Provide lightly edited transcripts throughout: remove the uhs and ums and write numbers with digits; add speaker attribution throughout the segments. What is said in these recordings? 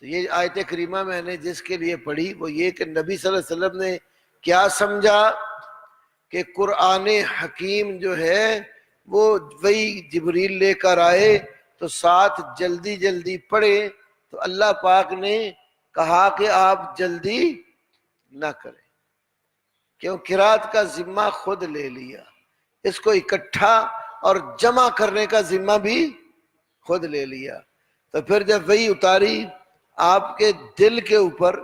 Speaker 1: تو یہ آیت کریمہ میں نے جس کے لیے پڑھی وہ یہ کہ نبی صلی اللہ علیہ وسلم نے کیا سمجھا کہ قرآن حکیم جو ہے وہ وہی جبریل لے کر آئے تو ساتھ جلدی جلدی پڑھے، تو اللہ پاک نے کہا کہ آپ جلدی نہ کریں، کیوں قرات کا ذمہ خود لے لیا، اس کو اکٹھا اور جمع کرنے کا ذمہ بھی خود لے لیا۔ تو پھر جب وہی اتاری آپ کے دل کے اوپر،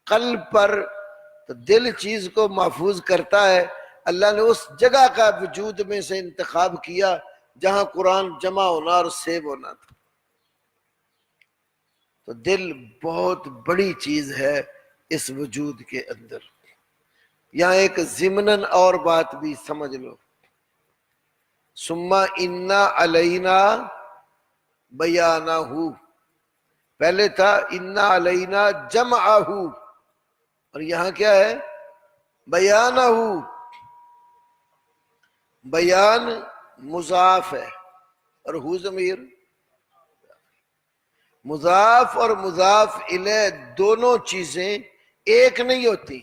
Speaker 1: قلب پر، تو دل چیز کو محفوظ کرتا ہے، اللہ نے اس جگہ کا وجود میں سے انتخاب کیا جہاں قرآن جمع ہونا اور سیو ہونا تھا۔ تو دل بہت بڑی چیز ہے اس وجود کے اندر۔ یہاں ایک ضمناً اور بات بھی سمجھ لو، ثم ان علینا بیانہ، پہلے تھا ان علینا جمعہ، اور یہاں کیا ہے؟ بیانہ۔ بیان مضاف ہے اور ہو ضمیر، مضاف اور مضاف الیہ دونوں چیزیں ایک نہیں ہوتی،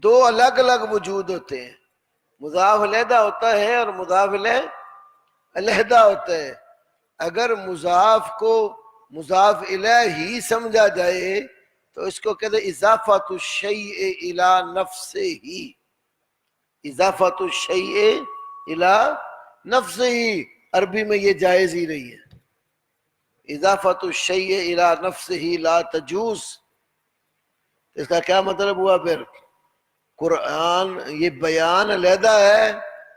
Speaker 1: دو الگ الگ وجود ہوتے ہیں، مضاف علیحدہ ہوتا ہے اور مضاف الیہ علیحدہ ہوتا ہے۔ اگر مضاف کو مضاف الیہ ہی سمجھا جائے تو اس کو کہتے ہیں اضافۃ الشیء الی نفسہ، اضافۃ الشیء الی نفسہ، عربی میں یہ جائز ہی نہیں ہے، اضافۃ الشیء الی نفسہ لا تجوز۔ اس کا کیا مطلب ہوا پھر؟ قرآن یہ بیان علیحدہ ہے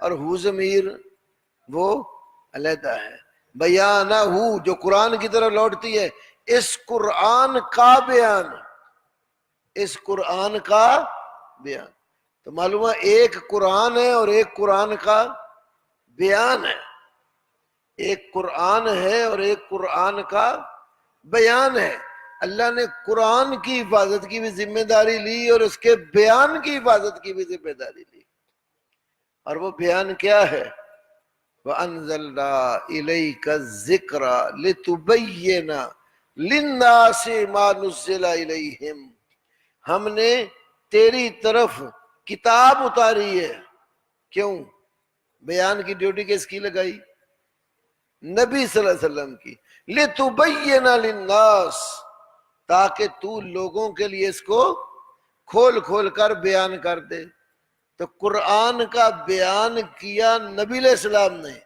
Speaker 1: اور ہو ضمیر وہ علیحدہ ہے۔ بیانہ جو قرآن کی طرف لوٹتی ہے، اس قرآن کا بیان، اس قرآن کا بیان۔ تو معلوم ہے ایک قرآن ہے اور ایک قرآن کا بیان ہے، ایک قرآن ہے اور ایک قرآن کا بیان ہے۔ اللہ نے قرآن کی حفاظت کی بھی ذمہ داری لی اور اس کے بیان کی حفاظت کی بھی ذمہ داری لی، اور وہ بیان کیا ہے؟ وَأَنزَلْنَا إِلَيْكَ الذِّكْرَ لِتُبَيِّنَ لِلنَّاسِ مَا نُزِّلَ إِلَيْهِمْ، ہم نے تیری طرف کتاب اتاری ہے۔ کیوں؟ بیان کی ڈیوٹی کس کی لگائی؟ نبی صلی اللہ علیہ وسلم کی۔ لِتُبَيِّنَ لِلنَّاسِ، تاکہ تو لوگوں کے لیے اس کو کھول کھول کر بیان کر دے۔ تو قرآن کا بیان کیا نبی علیہ السلام نے،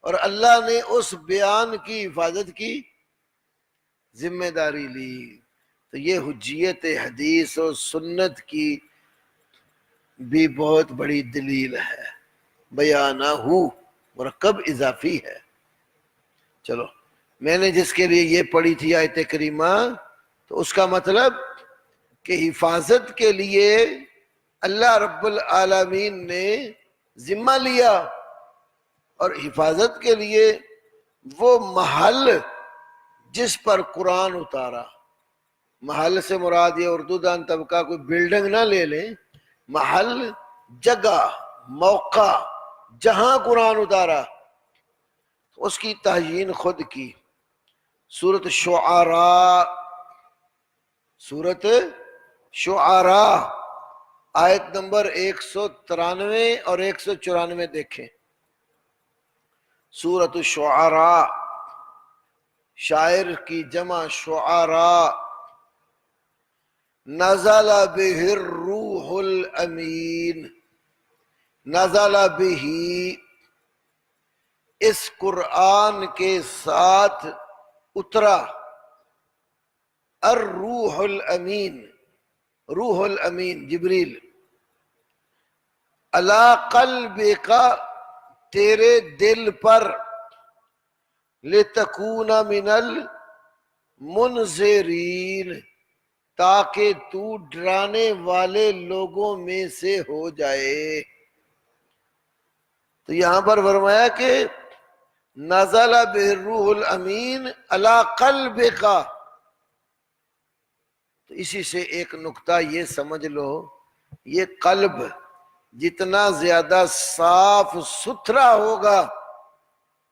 Speaker 1: اور اللہ نے اس بیان کی حفاظت کی ذمہ داری لی۔ تو یہ حجیت حدیث و سنت کی بھی بہت بڑی دلیل ہے۔ بیانہ مرکب اضافی ہے۔ چلو، میں نے جس کے لیے یہ پڑھی تھی آیت کریمہ، تو اس کا مطلب کہ حفاظت کے لیے اللہ رب العالمین نے ذمہ لیا، اور حفاظت کے لیے وہ محل جس پر قرآن اتارا، محل سے مراد یہ اردو دان طبقہ کوئی بلڈنگ نہ لے لیں، محل، جگہ، موقع جہاں قرآن اتارا اس کی تعیین خود کی۔ سورۃ شعراء، سورۃ شعراء آیت نمبر 193 اور 194 دیکھیں۔ سورۃ الشعراء، شاعر کی جمع شعراء۔ نزل بہ الروح الامین، نزل بہ، اس قرآن کے ساتھ اترا، الروح الامین، روح الامین جبریل، علی قلبک، تیرے دل پر، لتکون من المنذرین، تاکہ تو ڈرانے والے لوگوں میں سے ہو جائے۔ تو یہاں پر فرمایا کہ نزل بہ الروح الامین علی قلبک، تو اسی سے ایک نقطہ یہ سمجھ لو، یہ قلب جتنا زیادہ صاف ستھرا ہوگا،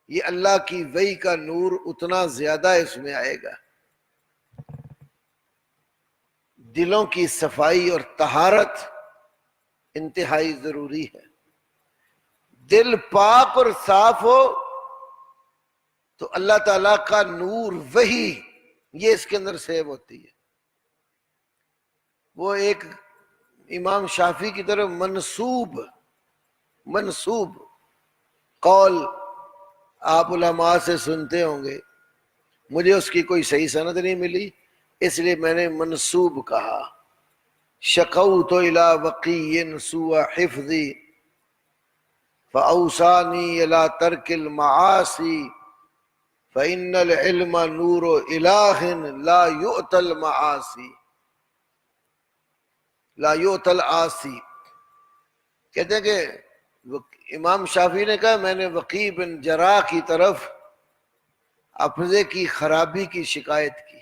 Speaker 1: یہ اللہ کی وحی کا نور اتنا زیادہ اس میں آئے گا۔ دلوں کی صفائی اور طہارت انتہائی ضروری ہے. دل پاک اور صاف ہو تو اللہ تعالیٰ کا نور، وحی، یہ اس کے اندر سیو ہوتی ہے. وہ ایک امام شافعی کی طرف منسوب قول آپ علماء سے سنتے ہوں گے، مجھے اس کی کوئی صحیح سند نہیں ملی، اس لیے میں نے منسوب کہا. شکوت الی وقی سوء حفظی فاوصانی الی ترک المعاصی فإن العلم نور الہ لا یؤتی المعاصی لا یؤتی العاصی. کہتے ہیں کہ امام شافعی نے کہا میں نے وقی بن جراح کی طرف حافظے کی خرابی کی شکایت کی.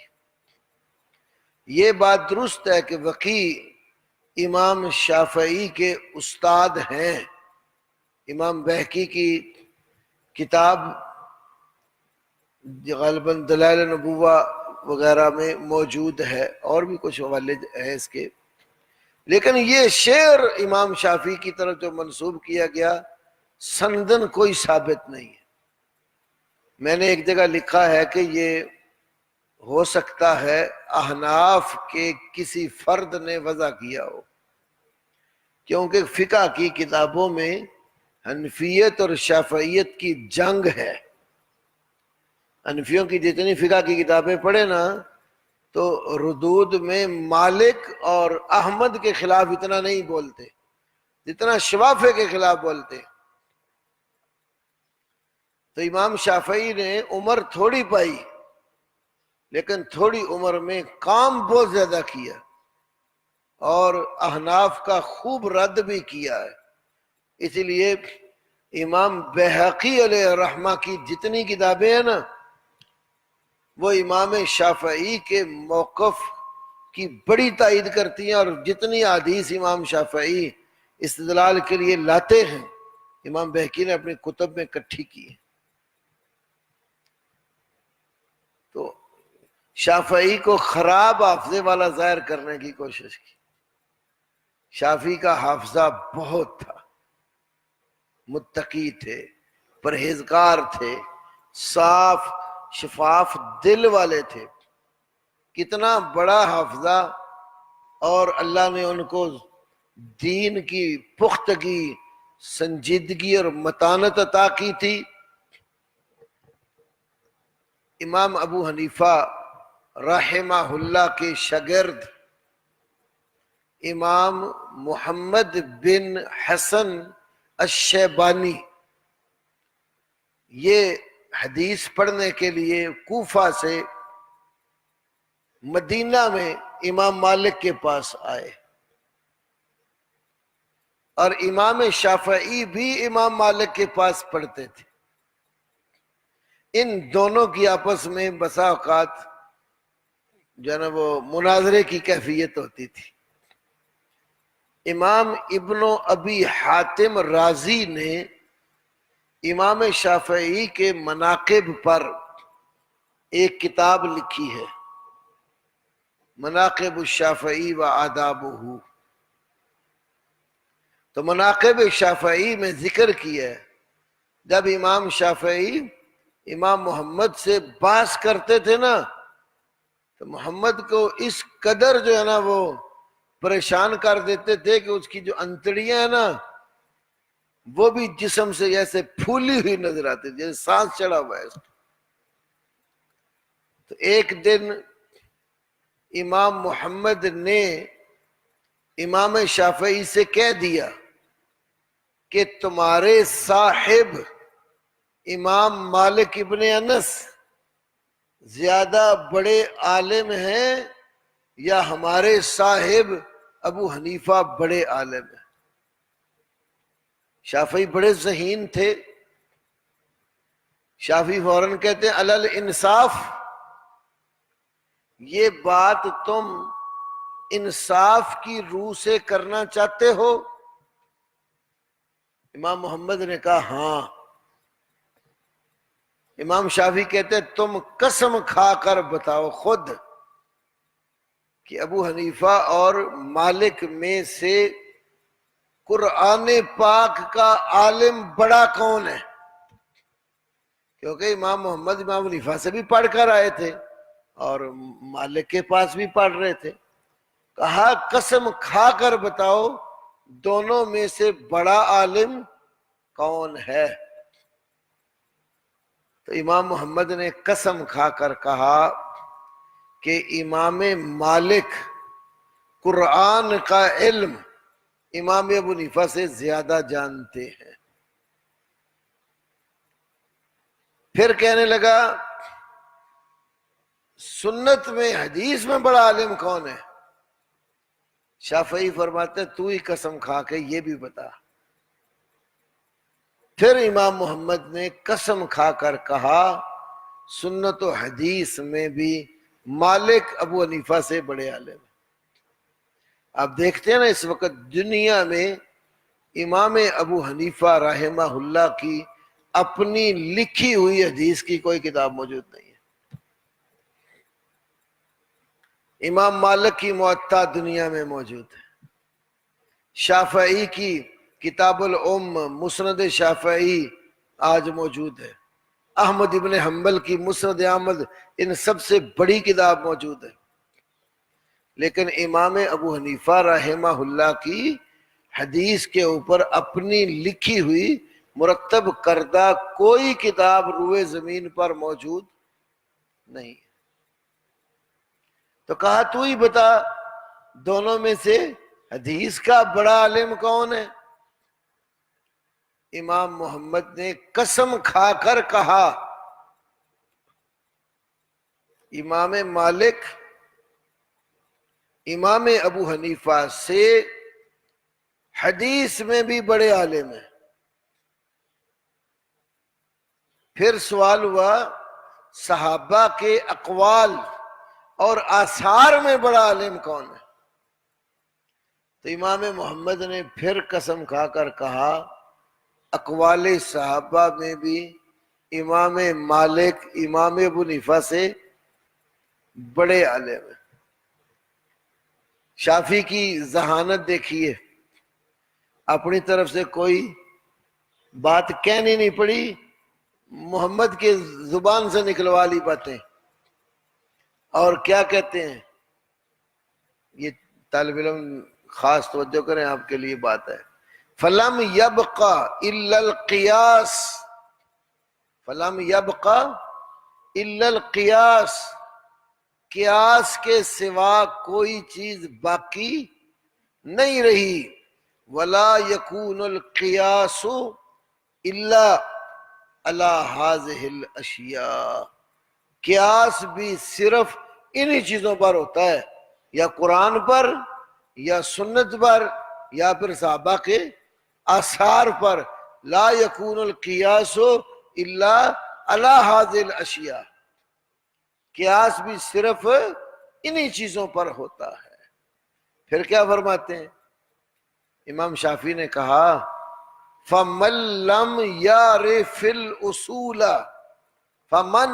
Speaker 1: یہ بات درست ہے کہ وقی امام شافعی کے استاد ہیں. امام بہقی کی کتاب غالباً دلائل نبوہ وغیرہ میں موجود ہے، اور بھی کچھ حوالے ہیں اس کے، لیکن یہ شعر امام شافعی کی طرف جو منسوب کیا گیا سندن کوئی ثابت نہیں ہے. میں نے ایک جگہ لکھا ہے کہ یہ ہو سکتا ہے احناف کے کسی فرد نے وضع کیا ہو، کیونکہ فقہ کی کتابوں میں حنفیت اور شافعیت کی جنگ ہے. حنفیوں کی جتنی فقہ کی کتابیں پڑھے نا تو ردود میں مالک اور احمد کے خلاف اتنا نہیں بولتے جتنا شوافع کے خلاف بولتے. تو امام شافعی نے عمر تھوڑی پائی، لیکن تھوڑی عمر میں کام بہت زیادہ کیا، اور احناف کا خوب رد بھی کیا ہے. اسی لیے امام بہقی علیہ الرحمہ کی جتنی کتابیں ہیں نا وہ امام شافعی کے موقف کی بڑی تائید کرتی ہیں، اور جتنی حدیث امام شافعی استدلال کے لیے لاتے ہیں امام بہقی نے اپنی کتب میں اکٹھی کی. تو شافعی کو خراب حافظے والا ظاہر کرنے کی کوشش کی. شافعی کا حافظہ بہت تھا، متقی تھے، پرہیزگار تھے، صاف شفاف دل والے تھے. کتنا بڑا حافظہ، اور اللہ نے ان کو دین کی پختگی، سنجیدگی اور متانت عطا کی تھی. امام ابو حنیفہ رحمہ اللہ کے شاگرد امام محمد بن حسن الشیبانی، یہ حدیث پڑھنے کے لیے کوفہ سے مدینہ میں امام مالک کے پاس آئے، اور امام شافعی بھی امام مالک کے پاس پڑھتے تھے. ان دونوں کی آپس میں بسا اوقات جو ہے نا وہ مناظرے کی کیفیت ہوتی تھی. امام ابن ابی حاتم رازی نے امام شافعی کے مناقب پر ایک کتاب لکھی ہے، مناقب الشافعی و آدابہ. تو مناقب شافعی میں ذکر کیا ہے جب امام شافعی امام محمد سے بحث کرتے تھے نا تو محمد کو اس قدر جو ہے نا وہ پریشان کر دیتے تھے کہ اس کی جو انتڑیاں ہیں نا وہ بھی جسم سے جیسے پھولی ہوئی نظر آتی، جیسے سانس چڑھا ہوا ہے. تو ایک دن امام محمد نے امام شافعی سے کہہ دیا کہ تمہارے صاحب امام مالک ابن انس زیادہ بڑے عالم ہیں یا ہمارے صاحب ابو حنیفہ بڑے عالم ہیں. شافعی بڑے ذہین تھے. شافعی فوراً کہتے ہیں علل انصاف، یہ بات تم انصاف کی روح سے کرنا چاہتے ہو؟ امام محمد نے کہا ہاں. امام شافعی کہتے ہیں تم قسم کھا کر بتاؤ خود کہ ابو حنیفہ اور مالک میں سے قرآن پاک کا عالم بڑا کون ہے؟ کیونکہ امام محمد امام حنیفہ سے بھی پڑھ کر آئے تھے اور مالک کے پاس بھی پڑھ رہے تھے. کہا قسم کھا کر بتاؤ دونوں میں سے بڑا عالم کون ہے؟ تو امام محمد نے قسم کھا کر کہا کہ امام مالک قرآن کا علم امام ابو حنیفہ سے زیادہ جانتے ہیں. پھر کہنے لگا سنت میں حدیث میں بڑا عالم کون ہے؟ شافعی فرماتے تو ہی قسم کھا کے یہ بھی بتا. پھر امام محمد نے قسم کھا کر کہا سنت و حدیث میں بھی مالک ابو حنیفہ سے بڑے عالم ہیں. آپ دیکھتے ہیں نا اس وقت دنیا میں امام ابو حنیفہ رحمہ اللہ کی اپنی لکھی ہوئی حدیث کی کوئی کتاب موجود نہیں ہے. امام مالک کی موطا دنیا میں موجود ہے. شافعی کی کتاب الام مسند شافعی آج موجود ہے. احمد ابن حنبل کی مسند احمد ان سب سے بڑی کتاب موجود ہے. لیکن امام ابو حنیفہ رحمہ اللہ کی حدیث کے اوپر اپنی لکھی ہوئی مرتب کردہ کوئی کتاب روئے زمین پر موجود نہیں. تو کہا تو ہی بتا دونوں میں سے حدیث کا بڑا عالم کون ہے؟ امام محمد نے قسم کھا کر کہا امام مالک امام ابو حنیفہ سے حدیث میں بھی بڑے عالم ہیں. پھر سوال ہوا صحابہ کے اقوال اور آثار میں بڑا عالم کون ہے؟ تو امام محمد نے پھر قسم کھا کر کہا اقوال صحابہ میں بھی امام مالک امام ابو حنیفہ سے بڑے عالم ہیں. شافعی کی ذہانت دیکھیے، اپنی طرف سے کوئی بات کہنی نہیں پڑی، محمد کے زبان سے نکلوا لی باتیں. اور کیا کہتے ہیں؟ یہ طالب علم خاص توجہ کریں، آپ کے لیے بات ہے. فَلَمْ يَبْقَ إِلَّا الْقِيَاسِ فَلَمْ يَبْقَ إِلَّا الْقِيَاسِ قیاس کے سوا کوئی چیز باقی نہیں رہی. وَلَا يَكُونُ الْقِيَاسُ إِلَّا عَلَى هَذِهِ الْأَشْيَاءِ قیاس بھی صرف انہی چیزوں پر ہوتا ہے، یا قرآن پر یا سنت پر یا پھر صحابہ کے آثار پر. لا يكون القياس الا على هذه الاشياء قیاس بھی صرف انہی چیزوں پر ہوتا ہے. پھر کیا فرماتے ہیں؟ امام شافعی نے کہا فَمَن لَمْ يَعْرِفِ الْأُصُولَ فَمَن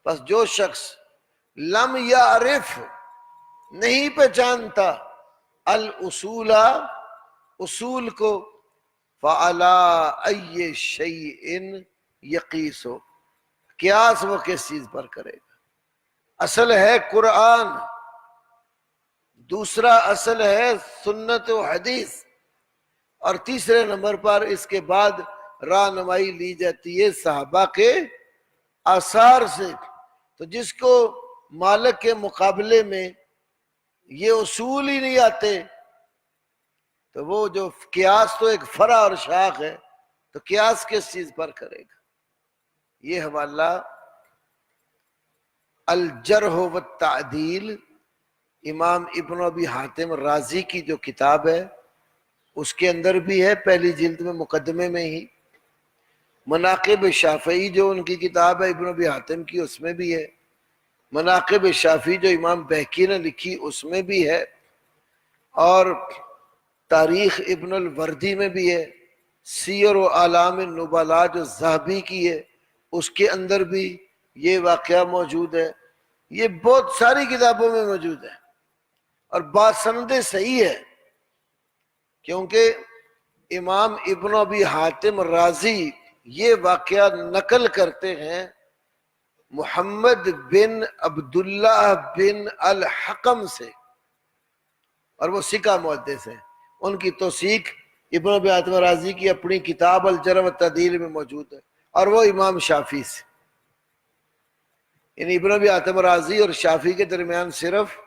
Speaker 1: بس جو شخص لم یعرف نہیں پہچانتا الاصول اصول کو فَعَلَىٰ أَيِّ شَيْءٍ يَقِيسُ قیاس وہ کس چیز پر کرے گا؟ اصل ہے قرآن، دوسرا اصل ہے سنت و حدیث، اور تیسرے نمبر پر اس کے بعد رہنمائی لی جاتی ہے صحابہ کے آثار سے. تو جس کو مالک کے مقابلے میں یہ اصول ہی نہیں آتے تو وہ جو قیاس تو ایک فرع اور شاخ ہے، تو قیاس کس چیز پر کرے گا؟ یہ حوالہ الجرح والتعدیل امام ابن ابی حاتم رازی کی جو کتاب ہے اس کے اندر بھی ہے، پہلی جلد میں مقدمے میں ہی. مناقب شافعی جو ان کی کتاب ہے ابن ابی حاتم کی اس میں بھی ہے. مناقب شافعی جو امام بہقی نے لکھی اس میں بھی ہے، اور تاریخ ابن الوردی میں بھی ہے. سیر و اعلام النبلاء جو ذہبی کی ہے اس کے اندر بھی یہ واقعہ موجود ہے. یہ بہت ساری کتابوں میں موجود ہے. اور بات سند صحیح ہے، کیونکہ امام ابن ابی حاتم رازی یہ واقعہ نقل کرتے ہیں محمد بن عبداللہ بن الحکم سے، اور وہ ثقہ محدث ہیں، ان کی توثیق ابن ابی حاتم رازی کی اپنی کتاب الجرح والتعدیل میں موجود ہے، اور وہ امام شافعی سے، یعنی ابن ابی حاتم رازی اور شافعی کے درمیان صرف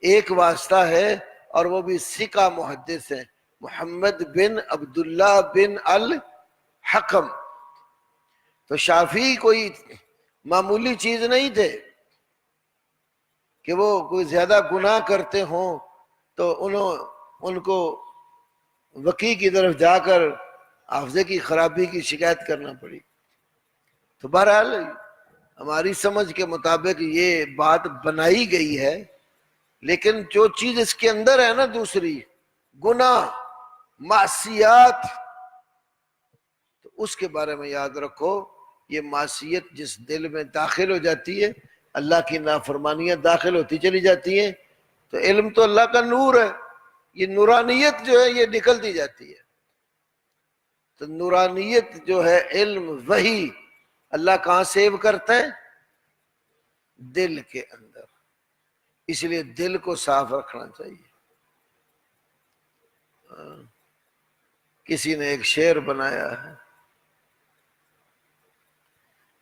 Speaker 1: ایک واسطہ ہے، اور وہ بھی ثقہ محدث ہیں، محمد بن عبداللہ بن الحکم۔ تو شافعی کوئی معمولی چیز نہیں تھے کہ وہ کوئی زیادہ گناہ کرتے ہوں تو ان کو وکیل کی طرف جا کر حافظے کی خرابی کی شکایت کرنا پڑی۔ تو بہرحال ہماری سمجھ کے مطابق یہ بات بنائی گئی ہے، لیکن جو چیز اس کے اندر ہے نا، دوسری گناہ معصیات، تو اس کے بارے میں یاد رکھو، یہ معصیت جس دل میں داخل ہو جاتی ہے، اللہ کی نافرمانیاں داخل ہوتی چلی جاتی ہیں، تو علم تو اللہ کا نور ہے، یہ نورانیت جو ہے یہ نکلتی جاتی ہے۔ تو نورانیت جو ہے، علم، وحی، اللہ کہاں سیو کرتا ہے؟ دل کے اندر۔ اس لیے دل کو صاف رکھنا چاہیے۔ کسی نے ایک شعر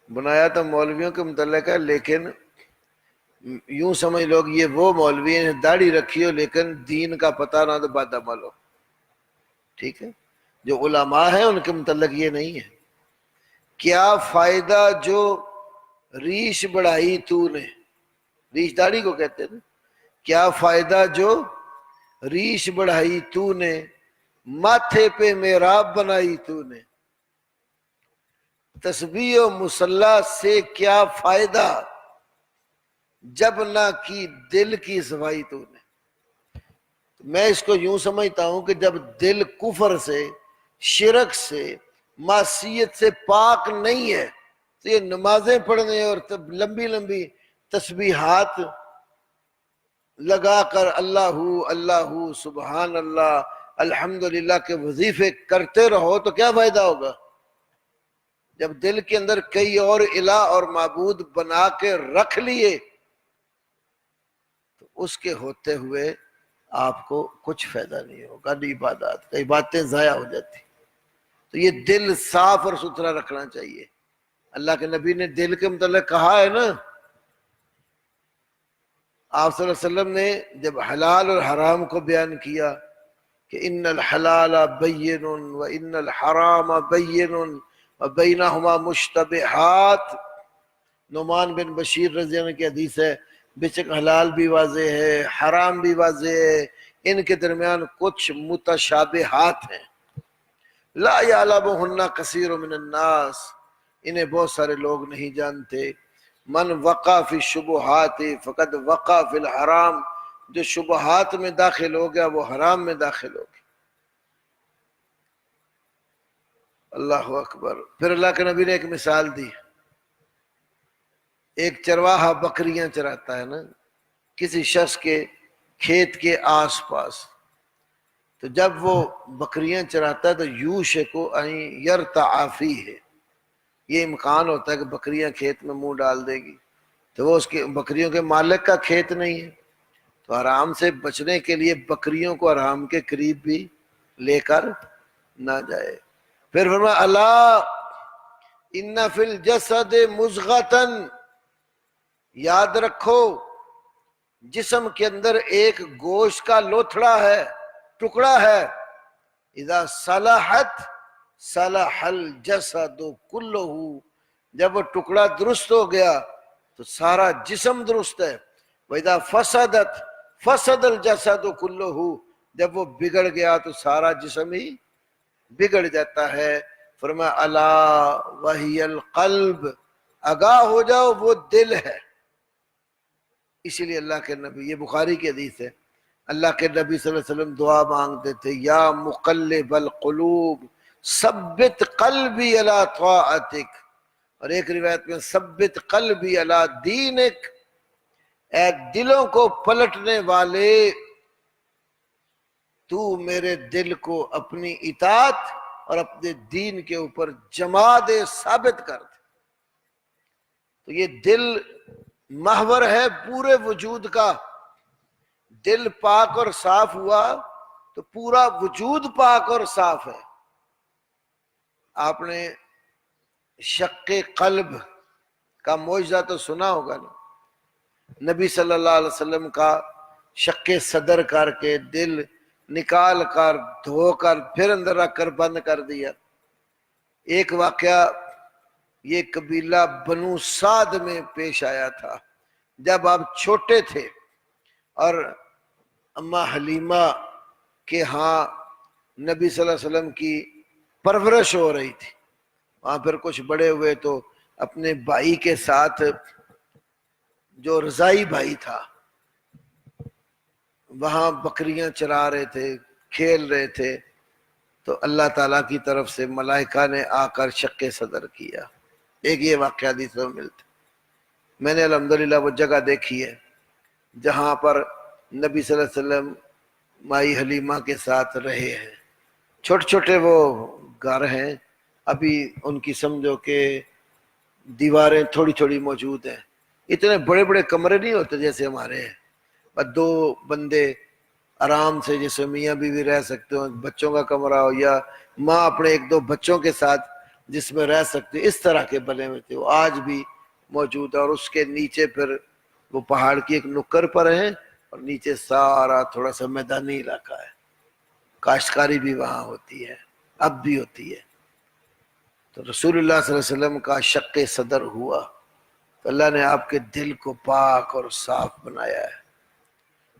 Speaker 1: بنایا تو مولویوں کے متعلق ہے، لیکن یوں سمجھ لوگ یہ وہ مولوی ہیں داڑھی رکھی ہو لیکن دین کا پتہ نہ تو بات عمل ہو، ٹھیک ہے؟ جو علماء ہیں ان کے متعلق یہ نہیں ہے۔ کیا فائدہ جو ریش بڑھائی تو نے، ریش داڑھی کو کہتے ہیں، کیا فائدہ جو ریش بڑھائی تو نے، ماتھے پہ محراب بنائی تو نے، تسبیح و مصلی سے کیا فائدہ جب نہ کی دل کی صفائی تو نے۔ میں اس کو یوں سمجھتا ہوں کہ جب دل کفر سے، شرک سے، معصیت سے پاک نہیں ہے تو یہ نمازیں پڑھنے اور لمبی لمبی تسبیحات لگا کر اللہ اللہ سبحان اللہ الحمدللہ کے وظیفے کرتے رہو تو کیا فائدہ ہوگا؟ جب دل کے اندر کئی اور الہ اور معبود بنا کے رکھ لیے تو اس کے ہوتے ہوئے آپ کو کچھ فائدہ نہیں ہوگا، عبادات کئی باتیں ضائع ہو جاتی۔ تو یہ دل صاف اور ستھرا رکھنا چاہیے۔ اللہ کے نبی نے دل کے متعلق کہا ہے نا، آپ صلی اللہ علیہ وسلم نے جب حلال اور حرام کو بیان کیا کہ ان الحلال بین و ان الحرام بین و بینہما مشتبہات، نعمان بن بشیر رضی اللہ عنہ کی حدیث ہے، بے شک حلال بھی واضح ہے، حرام بھی واضح ہے، ان کے درمیان کچھ متشابہات ہیں، لا یعلمہن کثیر من الناس، انہیں بہت سارے لوگ نہیں جانتے، من وقع فی الشبہات فقد وقع فی الحرام، جو شبہات میں داخل ہو گیا وہ حرام میں داخل ہو گیا۔ اللہ اکبر۔ پھر اللہ کے نبی نے ایک مثال دی، ایک چرواہا بکریاں چراتا ہے نا کسی شخص کے کھیت کے آس پاس، تو جب وہ بکریاں چراتا ہے تو یوشک ان یرتع فیہ، یہ امکان ہوتا ہے کہ بکریاں کھیت میں منہ ڈال دے گی، تو وہ اس کے بکریوں کے مالک کا کھیت نہیں ہے، تو حرام سے بچنے کے لیے بکریوں کو حرام کے قریب بھی لے کر نہ جائے۔ پھر فرمایا الا ان فی الجسد مضغۃ، یاد رکھو جسم کے اندر ایک گوشت کا لوتھڑا ہے، ٹکڑا ہے، اذا صلحت صلح الجسد کلہ، جب وہ ٹکڑا درست ہو گیا تو سارا جسم درست ہے، وَإِذَا فَسَدَتْ فَسَدَ الْجَسَدُ كُلُّهُ، جب وہ بگڑ گیا تو سارا جسم ہی بگڑ جاتا ہے۔ فرمایا الا وَهِيَ الْقَلْبُ، آگاہ ہو جاؤ وہ دل ہے۔ اسی لیے اللہ کے نبی، یہ بخاری کی حدیث ہے، اللہ کے نبی صلی اللہ علیہ وسلم دعا مانگتے تھے، یا مقلب القلوب ثبت قلبی علی طاعتک، اور ایک روایت میں ثبت قلبی علی دینک، اے دلوں کو پلٹنے والے، تو میرے دل کو اپنی اطاعت اور اپنے دین کے اوپر جما دے، ثابت کر دے۔ تو یہ دل محور ہے پورے وجود کا۔ دل پاک اور صاف ہوا تو پورا وجود پاک اور صاف ہے۔ آپ نے شق قلب کا معجزہ تو سنا ہوگا نا، نبی صلی اللہ علیہ وسلم کا شق صدر کر کے دل نکال کر دھو کر پھر اندر رکھ کر بند کر دیا۔ ایک واقعہ یہ قبیلہ بنو سعد میں پیش آیا تھا، جب آپ چھوٹے تھے اور اماں حلیمہ کے ہاں نبی صلی اللہ علیہ وسلم کی پرورش ہو رہی تھی۔ وہاں پھر کچھ بڑے ہوئے تو اپنے بھائی کے ساتھ، جو رضائی بھائی تھا، وہاں بکریاں چرا رہے تھے، کھیل رہے تھے، تو اللہ تعالیٰ کی طرف سے ملائکہ نے آ کر شق صدر کیا۔ ایک یہ واقعہ حدیث میں ملتا۔ میں نے الحمدللہ وہ جگہ دیکھی ہے جہاں پر نبی صلی اللہ علیہ وسلم مائی حلیمہ کے ساتھ رہے ہیں۔ چھوٹے چھوٹے وہ گھر ہیں، ابھی ان کی سمجھو کہ دیواریں تھوڑی تھوڑی موجود ہیں، اتنے بڑے بڑے کمرے نہیں ہوتے جیسے ہمارے ہیں، بس دو بندے آرام سے جیسے میاں بیوی رہ سکتے ہو، بچوں کا کمرہ ہو، یا ماں اپنے ایک دو بچوں کے ساتھ جس میں رہ سکتے، اس طرح کے بنے ہوئے تھے، وہ آج بھی موجود ہے۔ اور اس کے نیچے پھر وہ پہاڑ کی ایک نکر پر ہیں، اور نیچے سارا تھوڑا سا میدانی علاقہ ہے، کاشتکاری بھی وہاں ہوتی ہے، اب بھی ہوتی ہے۔ تو رسول اللہ صلی اللہ علیہ وسلم کا شق صدر ہوا تو اللہ نے آپ کے دل کو پاک اور صاف بنایا ہے۔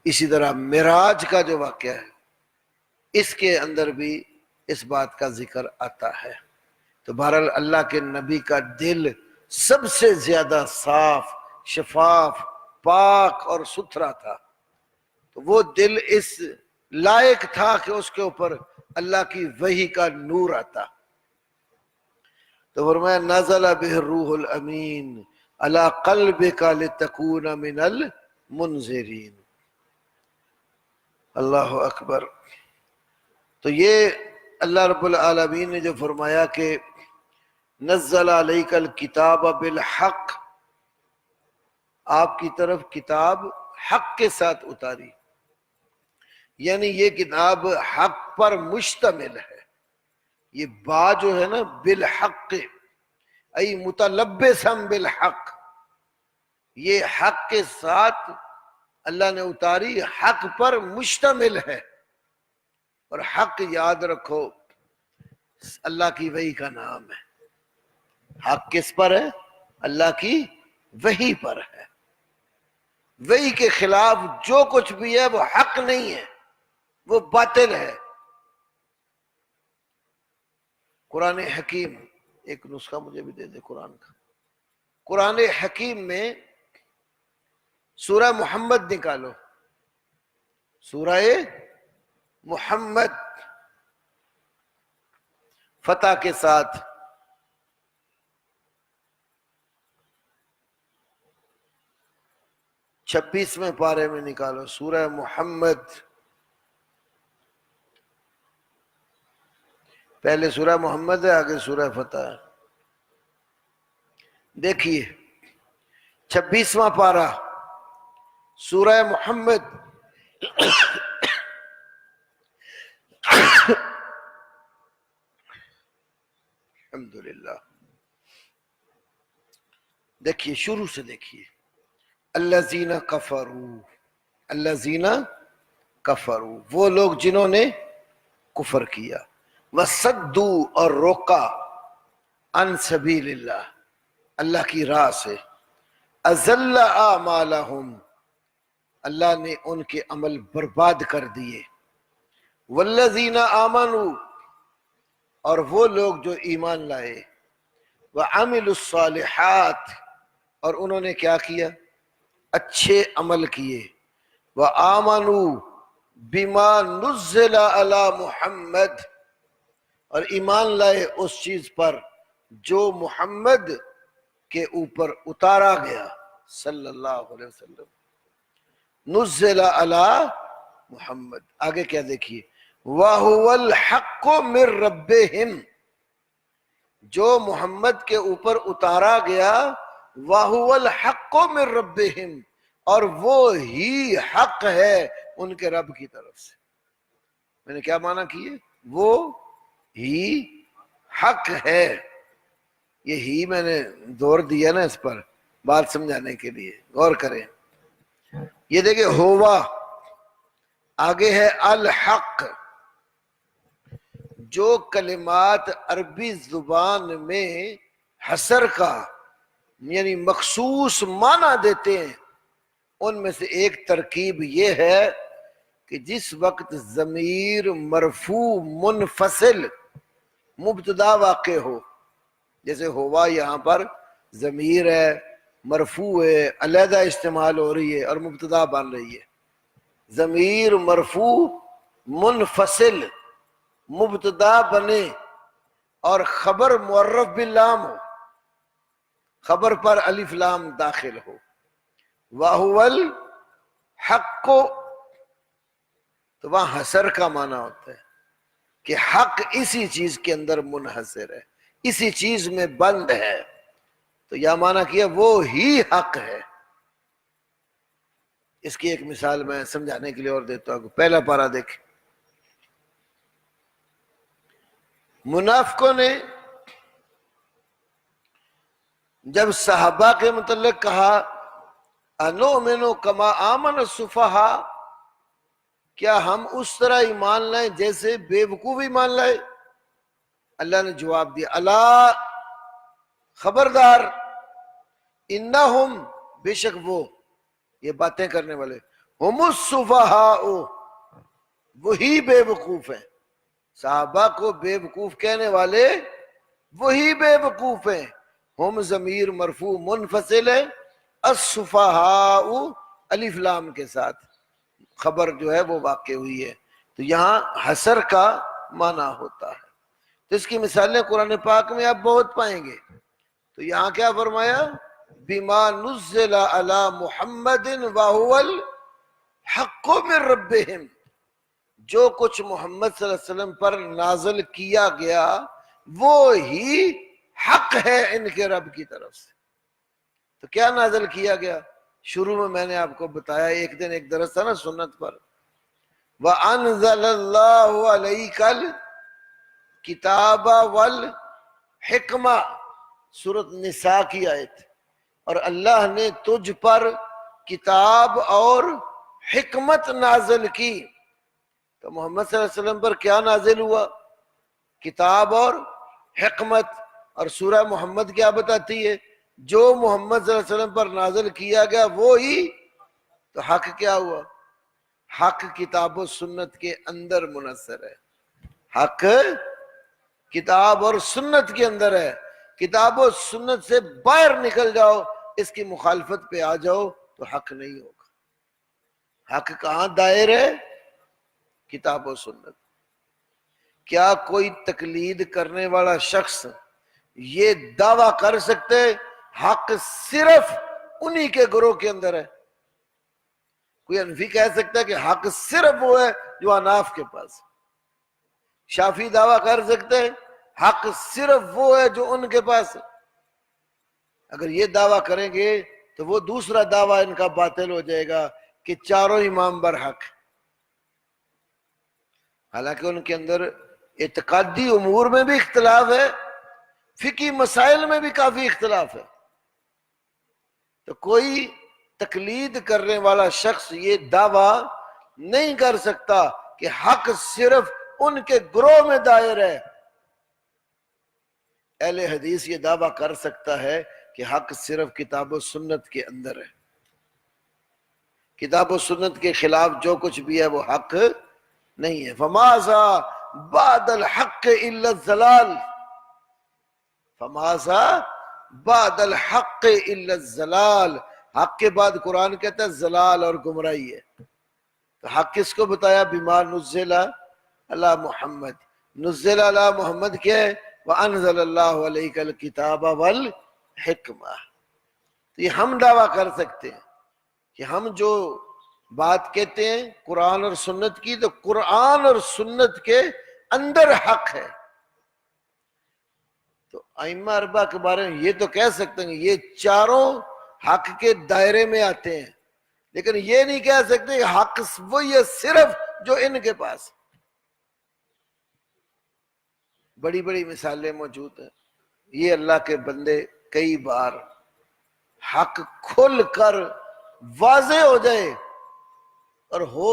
Speaker 1: اسی طرح معراج کا جو واقعہ ہے، اس کے اندر بھی اس بات کا ذکر آتا ہے۔ تو بہرحال اللہ کے نبی کا دل سب سے زیادہ صاف، شفاف، پاک اور ستھرا تھا۔ تو وہ دل اس لائق تھا کہ اس کے اوپر اللہ کی وحی کا نور آتا۔ تو فرمایا نزل بہ الروح الامین علی قلبک لتکون من المنذرین۔ اللہ اکبر۔ تو یہ اللہ رب العالمین نے جو فرمایا کہ نزل علیک الکتاب بالحق، آپ کی طرف کتاب حق کے ساتھ اتاری، یعنی یہ کتاب حق پر مشتمل ہے۔ یہ با جو ہے نا بالحق، ای متلبسا بالحق، یہ حق کے ساتھ اللہ نے اتاری، حق پر مشتمل ہے۔ اور حق یاد رکھو اللہ کی وحی کا نام ہے۔ حق کس پر ہے؟ اللہ کی وحی پر ہے۔ وحی کے خلاف جو کچھ بھی ہے وہ حق نہیں ہے، وہ باطل ہے۔ قرآن حکیم، ایک نسخہ مجھے بھی دے دے قرآن کا۔ قرآن حکیم میں سورہ محمد نکالو، سورہ محمد فتح کے ساتھ، چھبیسویں پارے میں نکالو سورہ محمد۔ پہلے سورہ محمد ہے، آگے سورہ فتح ہے۔ دیکھیے 26واں پارہ سورہ محمد۔ الحمدللہ۔ دیکھیے شروع سے دیکھیے، الذین کفروا، الذین کفروا، وہ لوگ جنہوں نے کفر کیا، وصدوا، اور روکا، عن سبیل اللہ، اللہ کی راہ سے، اضل اعمالہم، اللہ نے ان کے عمل برباد کر دیے، والذین آمنوا، اور وہ لوگ جو ایمان لائے، وعملوا الصالحات، اور انہوں نے کیا کیا؟ اچھے عمل کیے، وآمنوا بما نزل علی محمد، اور ایمان لائے اس چیز پر جو محمد کے اوپر اتارا گیا صلی اللہ علیہ وسلم۔ نزل علی محمد. آگے کیا دیکھیے، وَهُوَ الْحَقُّ مِن رَبِّهِمْ، جو محمد کے اوپر اتارا گیا، وَهُوَ الْحَقُّ مِن رَبِّهِمْ، اور وہ ہی حق ہے ان کے رب کی طرف سے. میں نے کیا معنی کیے؟ وہ ہی حق ہے. یہ ہی میں نے زور دیا نا اس پر بات سمجھانے کے لیے، غور کریں. یہ دیکھیں ہوا، آگے ہے الحق. جو کلمات عربی زبان میں حصر کا یعنی مخصوص معنی دیتے ہیں، ان میں سے ایک ترکیب یہ ہے کہ جس وقت ضمیر مرفوع منفصل مبتدا واقع ہو، جیسے ہوا یہاں پر ضمیر ہے، مرفوع ہے، علیحدہ استعمال ہو رہی ہے اور مبتدا بن رہی ہے. ضمیر مرفوع منفصل مبتدا بنے اور خبر معرف باللام ہو، خبر پر الف لام داخل ہو. وَهُوَ الْحَقُّ، تو وہاں حصر کا معنی ہوتا ہے کہ حق اسی چیز کے اندر منحصر ہے، اسی چیز میں بند ہے. تو یہ معنی کیا وہ ہی حق ہے. اس کی ایک مثال میں سمجھانے کے لیے اور دیتا ہوں. پہلا پارہ دیکھ، منافقوں نے جب صحابہ کے متعلق کہا اَنُؤْمِنُ كَمَا آمَنَ السُّفَهَاءُ، کیا ہم اس طرح ایمان لائیں جیسے بے وقوف ایمان لائے؟ اللہ نے جواب دیا الا، خبردار، انہم، بے شک وہ، یہ باتیں کرنے والے، ہم السفہاء، وہی بے وقوف ہیں. صحابہ کو بے وقوف کہنے والے وہی بے وقوف ہیں. ہم ضمیر مرفوع منفصل ہے، السفہاء الف لام کے ساتھ خبر جو ہے وہ واقع ہوئی ہے. تو یہاں حصر کا معنی ہوتا ہے. تو اس کی مثالیں قرآن پاک میں آپ بہت پائیں گے. تو یہاں کیا فرمایا؟ بما نزل علی محمد وَهُوَ الْحَقُّ مِن رَبِّهِمْ، جو کچھ محمد صلی اللہ علیہ وسلم پر نازل کیا گیا وہ ہی حق ہے ان کے رب کی طرف سے. تو کیا نازل کیا گیا؟ شروع میں نے آپ کو بتایا، ایک دن ایک درس تھا نا سنت پر، وَأَنزَلَ اللَّهُ عَلَيْكَ الْكِتَابَ وَالْحِكْمَةَ، سورۃ نساء کی آیت. اور اللہ نے تجھ پر کتاب اور حکمت نازل کی. تو محمد صلی اللہ علیہ وسلم پر کیا نازل ہوا؟ کتاب اور حکمت. اور سورہ محمد کیا بتاتی ہے؟ جو محمد صلی اللہ علیہ وسلم پر نازل کیا گیا وہ ہی. تو حق کیا ہوا؟ حق کتاب و سنت کے اندر منحصر ہے. حق کتاب اور سنت کے اندر ہے. کتاب و سنت سے باہر نکل جاؤ، اس کی مخالفت پہ آ جاؤ تو حق نہیں ہوگا. حق کہاں دائر ہے؟ کتاب و سنت. کیا کوئی تقلید کرنے والا شخص یہ دعویٰ کر سکتے حق صرف انہی کے گروہ کے اندر ہے؟ کوئی حنفی کہہ سکتا ہے کہ حق صرف وہ ہے جو حناف کے پاس ہے؟ شافعی دعویٰ کر سکتے ہیں حق صرف وہ ہے جو ان کے پاس ہے؟ اگر یہ دعویٰ کریں گے تو وہ دوسرا دعویٰ ان کا باطل ہو جائے گا کہ چاروں امام برحق. حالانکہ ان کے اندر اعتقادی امور میں بھی اختلاف ہے، فقہی مسائل میں بھی کافی اختلاف ہے. تو کوئی تقلید کرنے والا شخص یہ دعویٰ نہیں کر سکتا کہ حق صرف ان کے گروہ میں دائر ہے. اہل حدیث یہ دعویٰ کر سکتا ہے کہ حق صرف کتاب و سنت کے اندر ہے. کتاب و سنت کے خلاف جو کچھ بھی ہے وہ حق نہیں ہے. فماذا بعد الحق الا الضلال، فماذا بعد الحق الا الضلال، حق کے بعد قرآن کہتا ہے ضلال اور گمراہی ہے. تو حق کس کو بتایا؟ بما نزل علی محمد. نزل علی محمد کیا ہے؟ وَأَنزَلَ اللَّهُ عَلَيْكَ الْكِتَابَ وَالْحِكْمَةَ. تو یہ ہم دعویٰ کر سکتے ہیں کہ ہم جو بات کہتے ہیں قرآن اور سنت کی، تو قرآن اور سنت کے اندر حق ہے. تو ائمہ اربعہ کے بارے میں یہ تو کہہ سکتے ہیں یہ چاروں حق کے دائرے میں آتے ہیں، لیکن یہ نہیں کہہ سکتے کہ حق وہی ہے صرف جو ان کے پاس. بڑی بڑی مثالیں موجود ہیں. یہ اللہ کے بندے کئی بار حق کھل کر واضح ہو جائے اور ہو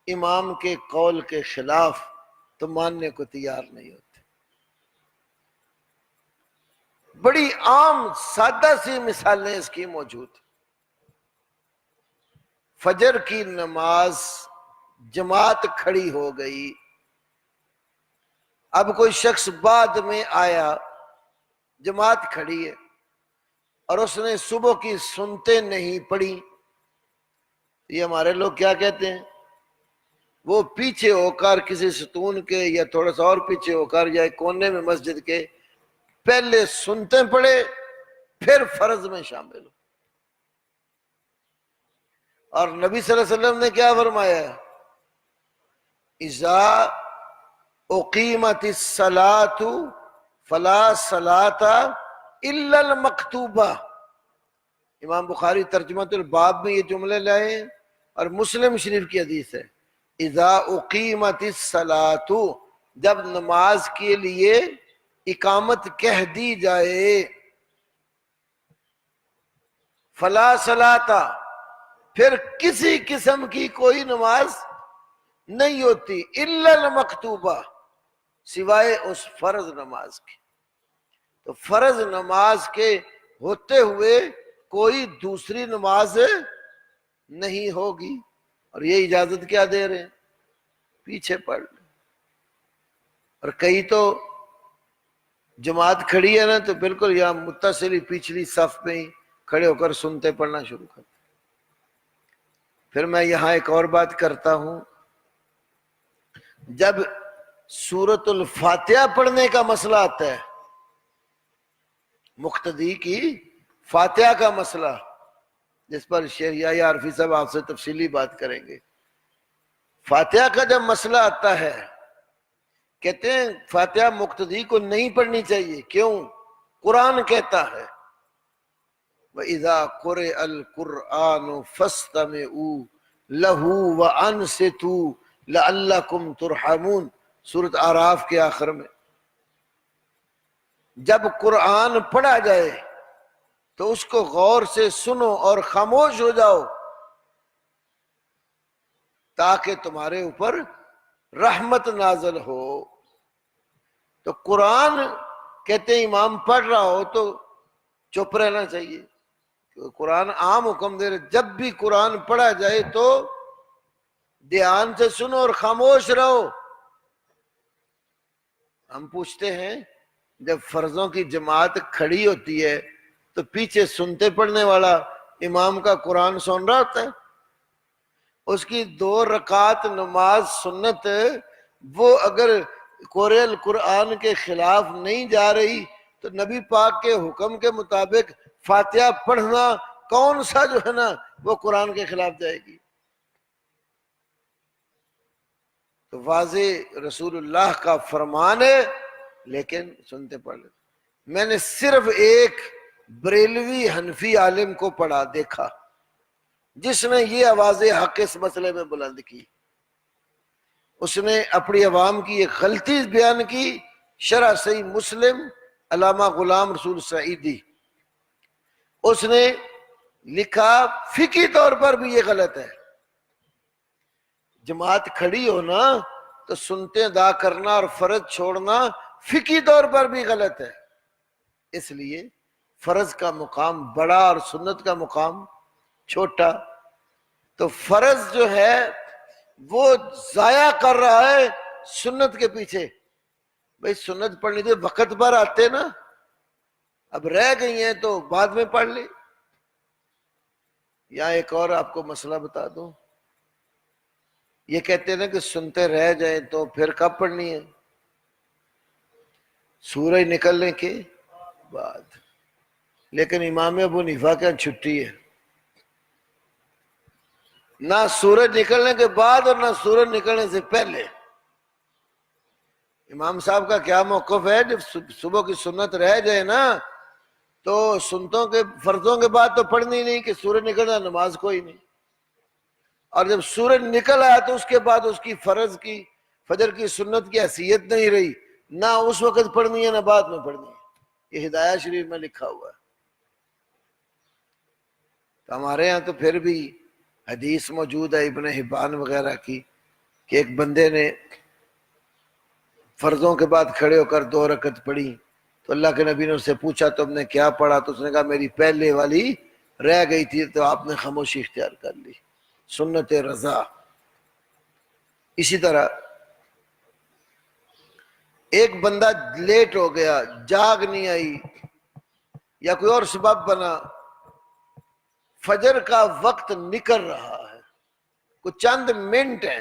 Speaker 1: امام کے قول کے خلاف تو ماننے کو تیار نہیں ہوتے. بڑی عام سادہ سی مثالیں اس کی موجود. فجر کی نماز جماعت کھڑی ہو گئی، اب کوئی شخص بعد میں آیا، جماعت کھڑی ہے اور اس نے صبح کی سنتے نہیں پڑھی. یہ ہمارے لوگ کیا کہتے ہیں، وہ پیچھے ہو کر کسی ستون کے یا تھوڑا سا اور پیچھے ہو کر یا کونے میں مسجد کے پہلے سنتے پڑھے پھر فرض میں شامل ہو. اور نبی صلی اللہ علیہ وسلم نے کیا فرمایا، اذا اقیمت الصلاۃ فلا صلاۃ الا المکتوبہ. امام بخاری ترجمۃ الباب میں یہ جملے لائے اور مسلم شریف کی حدیث ہے، اذا اقیمت الصلاۃ، جب نماز کے لیے اقامت کہہ دی جائے، فلا صلاۃ، پھر کسی قسم کی کوئی نماز نہیں ہوتی، الا المکتوبہ، سوائے اس فرض نماز کے. تو فرض نماز کے ہوتے ہوئے کوئی دوسری نماز نہیں ہوگی. اور یہ اجازت کیا دے رہے ہیں، پیچھے پڑھ لیں. اور کئی تو جماعت کھڑی ہے نا تو بالکل یہاں متصل پچھلی صف میں ہی کھڑے ہو کر سنتے پڑھنا شروع کرتے. پھر میں یہاں ایک اور بات کرتا ہوں، جب سورۃ الفاتحہ پڑھنے کا مسئلہ آتا ہے، مقتدی کی فاتحہ کا مسئلہ، جس پر شیخ یحییٰ عرفی صاحب آپ سے تفصیلی بات کریں گے. فاتحہ کا جب مسئلہ آتا ہے، کہتے ہیں فاتحہ مقتدی کو نہیں پڑھنی چاہیے. کیوں؟ قرآن کہتا ہے وَإِذَا قُرِئَ الْقُرْآنُ فَاسْتَمِعُوا لَهُ وَأَنصِتُوا لَعَلَّكُمْ تُرْحَمُونَ، سورۃ اعراف کے آخر میں. جب قرآن پڑھا جائے تو اس کو غور سے سنو اور خاموش ہو جاؤ تاکہ تمہارے اوپر رحمت نازل ہو. تو قرآن کہتے ہیں امام پڑھ رہا ہو تو چپ رہنا چاہیے. قرآن عام حکم دے رہے، جب بھی قرآن پڑھا جائے تو دھیان سے سنو اور خاموش رہو. ہم پوچھتے ہیں جب فرضوں کی جماعت کھڑی ہوتی ہے تو پیچھے سنتے پڑھنے والا امام کا قرآن سن رہا ہوتا ہے؟ اس کی 2 رکعت نماز سنت وہ اگر قرئ القرآن کے خلاف نہیں جا رہی تو نبی پاک کے حکم کے مطابق فاتحہ پڑھنا کون سا جو ہے نا وہ قرآن کے خلاف جائے گی؟ تو واضح رسول اللہ کا فرمان ہے، لیکن سنتے پڑھ لیتے. میں نے صرف ایک بریلوی حنفی عالم کو پڑھا دیکھا جس نے یہ آواز حق اس مسئلے میں بلند کی. اس نے اپنی عوام کی ایک غلطی بیان کی، شرح صحیح مسلم علامہ غلام رسول سعیدی. اس نے لکھا فقہی طور پر بھی یہ غلط ہے، جماعت کھڑی ہونا تو سنتے ادا کرنا اور فرض چھوڑنا فقہی طور پر بھی غلط ہے. اس لیے فرض کا مقام بڑا اور سنت کا مقام چھوٹا. تو فرض جو ہے وہ ضائع کر رہا ہے سنت کے پیچھے. بھئی سنت پڑھنی تھی وقت پر آتے نا، اب رہ گئی ہیں تو بعد میں پڑھ لی. یہاں ایک اور آپ کو مسئلہ بتا دوں، یہ کہتے ہیں نا کہ سنتے رہ جائیں تو پھر کب پڑھنی ہے؟ سورج نکلنے کے بعد. لیکن امام ابو حنیفہ کا چھٹی ہے. نہ سورج نکلنے کے بعد اور نہ سورج نکلنے سے پہلے. امام صاحب کا کیا موقف ہے؟ جب صبح کی سنت رہ جائے نا تو سنتوں کے فرضوں کے بعد تو پڑھنی نہیں کہ سورج نکلنا نماز کوئی نہیں، اور جب سورج نکل آیا تو اس کے بعد اس کی فرض کی فجر کی سنت کی حیثیت نہیں رہی، نہ اس وقت پڑھنی ہے نہ بعد میں پڑھنی ہے. یہ ہدایہ شریف میں لکھا ہوا ہے. تو ہمارے ہاں تو پھر بھی حدیث موجود ہے ابن حبان وغیرہ کی کہ ایک بندے نے فرضوں کے بعد کھڑے ہو کر 2 رکعت پڑھی تو اللہ کے نبی نے اس سے پوچھا تم نے کیا پڑھا؟ تو اس نے کہا میری پہلے والی رہ گئی تھی. تو آپ نے خاموشی اختیار کر لی، سنت رضا. اسی طرح ایک بندہ لیٹ ہو گیا، جاگ نہیں آئی یا کوئی اور سبب بنا، فجر کا وقت نکل رہا ہے، کچھ چند منٹ ہیں،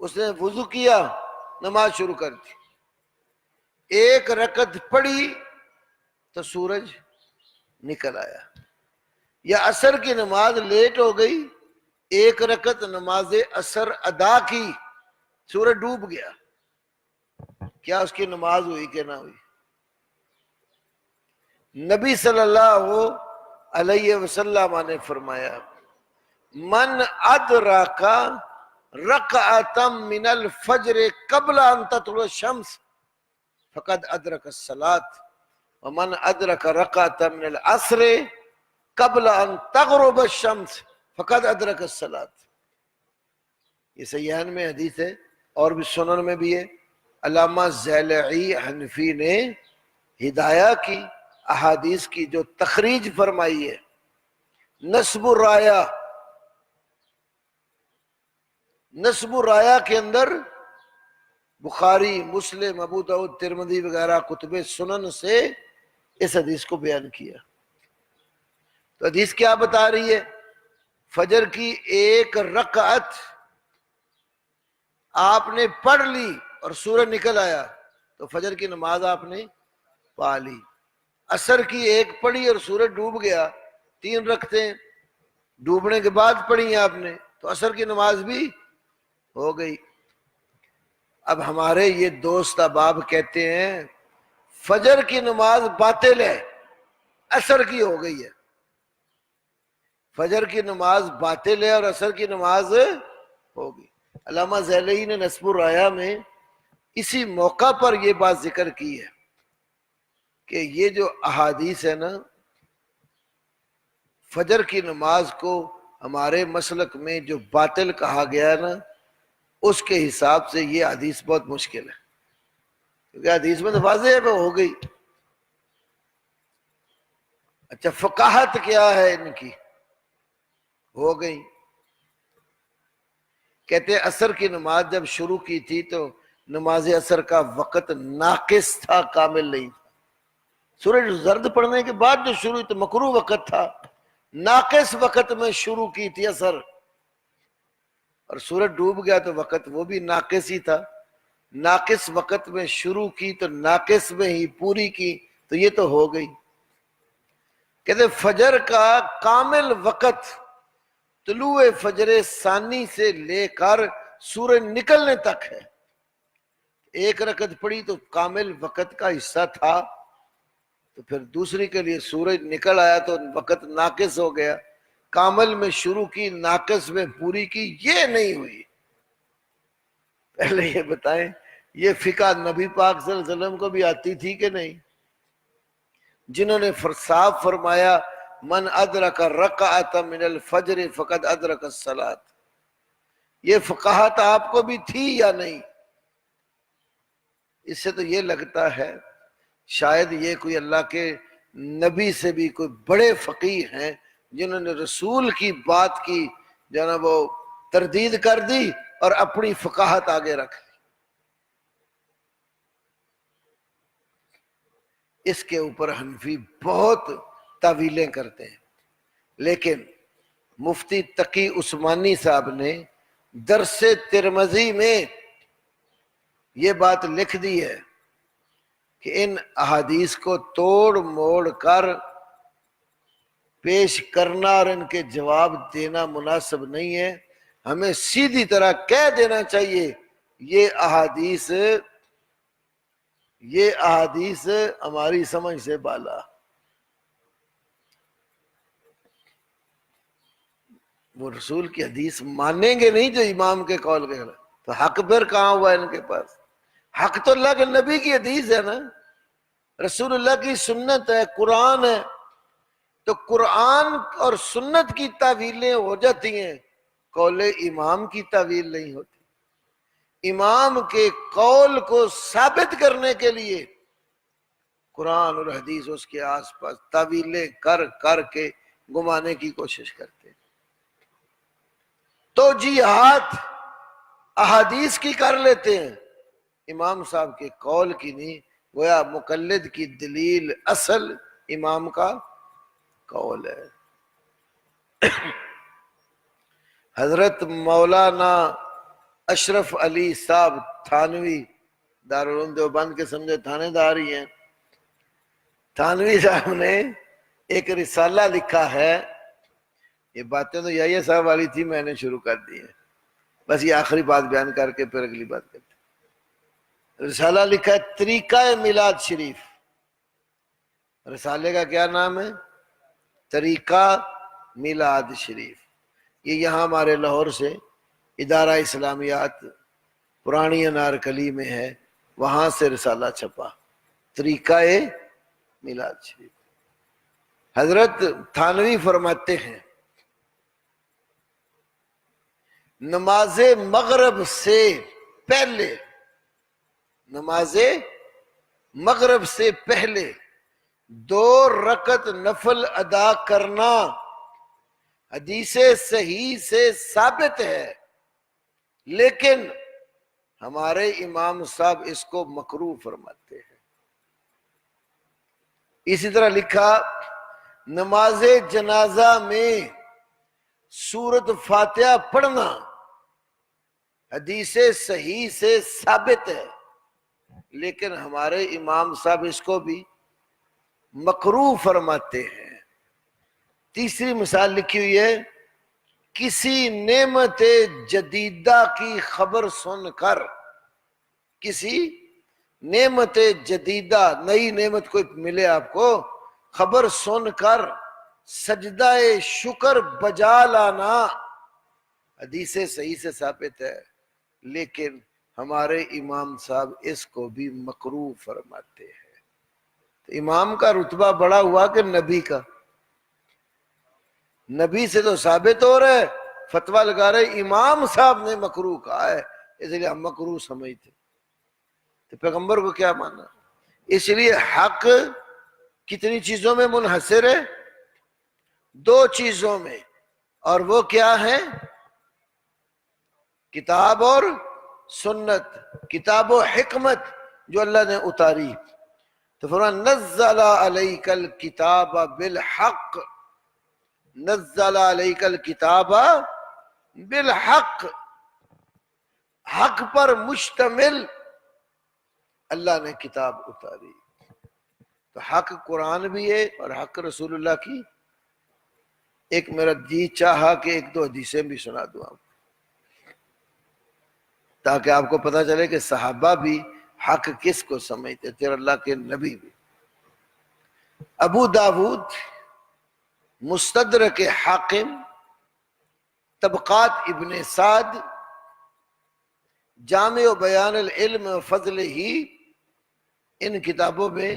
Speaker 1: اس نے وضو کیا، نماز شروع کر دی، 1 رکعت پڑھی تو سورج نکل آیا. یا عصر کی نماز لیٹ ہو گئی، 1 رکعت نماز عصر ادا کی، سورج ڈوب گیا، کیا اس کی نماز ہوئی کہ نہ ہوئی؟ نبی صلی اللہ علیہ وسلم نے فرمایا من ادرک رکعتا من الفجر قبل ان تطلع الشمس فقد ادرک الصلاۃ ومن ادرک رکعتا من العصر قبل ان تغرب الشمس فقد ادرک الصلاۃ. یہ صحیحین میں حدیث ہے اور بھی سنن میں بھی ہے. علامہ زیلعی حنفی نے ہدایہ کی احادیث کی جو تخریج فرمائی ہے، نصب الرایا کے اندر بخاری، مسلم، ابو داؤد، ترمذی وغیرہ کتب سنن سے اس حدیث کو بیان کیا. تو حدیث کیا بتا رہی ہے؟ فجر کی 1 رکعت آپ نے پڑھ لی اور سورج نکل آیا تو فجر کی نماز آپ نے پا لی. عصر کی 1 پڑھی اور سورج ڈوب گیا، 3 رکعتیں ڈوبنے کے بعد پڑھی آپ نے تو عصر کی نماز بھی ہو گئی. اب ہمارے یہ دوست احباب کہتے ہیں فجر کی نماز باطل ہے، عصر کی ہو گئی ہے. فجر کی نماز باطل ہے اور عصر کی نماز ہوگی. علامہ زیلعی نے نصب الرایا میں اسی موقع پر یہ بات ذکر کی ہے کہ یہ جو احادیث ہے نا، فجر کی نماز کو ہمارے مسلک میں جو باطل کہا گیا ہے نا، اس کے حساب سے یہ حدیث بہت مشکل ہے، کیونکہ حدیث میں تو واضح ہے وہ ہو گئی. اچھا فقاہت کیا ہے ان کی؟ ہو گئی. کہتے عصر کی نماز جب شروع کی تھی تو نماز عصر کا وقت ناقص تھا، کامل نہیں تھا. سورج زرد پڑنے کے بعد جو شروع تو مکروہ وقت تھا، ناقص وقت میں شروع کی تھی عصر، اور سورج ڈوب گیا تو وقت وہ بھی ناقص ہی تھا. ناقص وقت میں شروع کی تو ناقص میں ہی پوری کی تو یہ تو ہو گئی. کہتے فجر کا کامل وقت طلوع فجر ثانی سے لے کر سورج نکلنے تک ہے. 1 رکعت پڑھی تو کامل وقت کا حصہ تھا، تو پھر دوسری کے لیے سورج نکل آیا تو وقت ناقص ہو گیا. کامل میں شروع کی، ناقص میں پوری کی، یہ نہیں ہوئی. پہلے یہ بتائیں یہ فقہ نبی پاک صلی اللہ علیہ وسلم کو بھی آتی تھی کہ نہیں؟ جنہوں نے صاف فرمایا من ادرک رکعۃ من الفجر فقد ادرک الصلاۃ، یہ فقاہت آپ کو بھی تھی یا نہیں؟ اس سے تو یہ لگتا ہے شاید یہ کوئی اللہ کے نبی سے بھی کوئی بڑے فقیہ ہیں جنہوں نے رسول کی بات کی جو نا وہ تردید کر دی اور اپنی فقاہت آگے رکھ لی. اس کے اوپر حنفی بہت تعویلیں کرتے ہیں، لیکن مفتی تقی عثمانی صاحب نے درس ترمذی میں یہ بات لکھ دی ہے کہ ان احادیث کو توڑ موڑ کر پیش کرنا اور ان کے جواب دینا مناسب نہیں ہے. ہمیں سیدھی طرح کہہ دینا چاہیے یہ احادیث ہماری سمجھ سے بالا. وہ رسول کی حدیث مانیں گے نہیں جو امام کے قول کے خلاف، تو حق پھر کہاں ہوا ان کے پاس؟ حق تو اللہ کے نبی کی حدیث ہے نا، رسول اللہ کی سنت ہے، قرآن ہے. تو قرآن اور سنت کی تعویلیں ہو جاتی ہیں، قول امام کی تعویل نہیں ہوتی. امام کے قول کو ثابت کرنے کے لیے قرآن اور حدیث اس کے آس پاس تعویلیں کر کر کے گمانے کی کوشش کرتے ہیں. توجیہات احادیث کی کر لیتے ہیں، امام صاحب کے قول کی نہیں. گویا مقلد کی دلیل اصل امام کا قول ہے. حضرت مولانا اشرف علی صاحب تھانوی، دارالعلوم دیوبند کے سمجھے تھانے دار ہی ہیں، تھانوی صاحب نے ایک رسالہ لکھا ہے. یہ باتیں تو یحییٰ صاحب والی تھی، میں نے شروع کر دی ہے، بس یہ آخری بات بیان کر کے پھر اگلی بات کرتے. رسالہ لکھا ہے طریقہ میلاد شریف. رسالے کا کیا نام ہے؟ طریقہ میلاد شریف. یہ یہاں ہمارے لاہور سے ادارہ اسلامیات پرانی انارکلی میں ہے، وہاں سے رسالہ چھپا، طریقہ میلاد شریف. حضرت تھانوی فرماتے ہیں نماز مغرب سے پہلے، نماز مغرب سے پہلے 2 رکعت نفل ادا کرنا حدیث صحیح سے ثابت ہے، لیکن ہمارے امام صاحب اس کو مکروہ فرماتے ہیں. اسی طرح لکھا نماز جنازہ میں سورۃ فاتحہ پڑھنا حدیث صحیح سے ثابت ہے، لیکن ہمارے امام صاحب اس کو بھی مکروہ فرماتے ہیں. تیسری مثال لکھی ہوئی ہے کسی نعمت جدیدہ کی خبر سن کر، کسی نعمت جدیدہ، نئی نعمت کوئی ملے آپ کو، خبر سن کر سجدہ شکر بجا لانا حدیث صحیح سے ثابت ہے، لیکن ہمارے امام صاحب اس کو بھی مکروہ فرماتے ہیں. تو امام کا رتبہ بڑا ہوا کہ نبی کا؟ نبی سے تو ثابت ہو رہا ہے، فتویٰ لگا رہے امام صاحب نے مکروہ کہا ہے، اس لیے ہم مکروہ سمجھتے. تو پیغمبر کو کیا مانا؟ اس لیے حق کتنی چیزوں میں منحصر ہے؟ 2 چیزوں میں، اور وہ کیا ہے؟ کتاب اور سنت، کتاب و حکمت جو اللہ نے اتاری. تو فرمایا نزل علیک الکتاب بالحق، نزل علیک الکتاب بالحق، حق پر مشتمل اللہ نے کتاب اتاری. تو حق قرآن بھی ہے اور حق رسول اللہ کی. ایک میرا جی چاہا کہ 1-2 حدیثیں بھی سنا دوں آپ، تاکہ آپ کو پتہ چلے کہ صحابہ بھی حق کس کو سمجھتے تھے اور اللہ کے نبی بھی. ابو داود، مستدرک حاکم، طبقات ابن سعد، جامع و بیان العلم و فضل ہی، ان کتابوں میں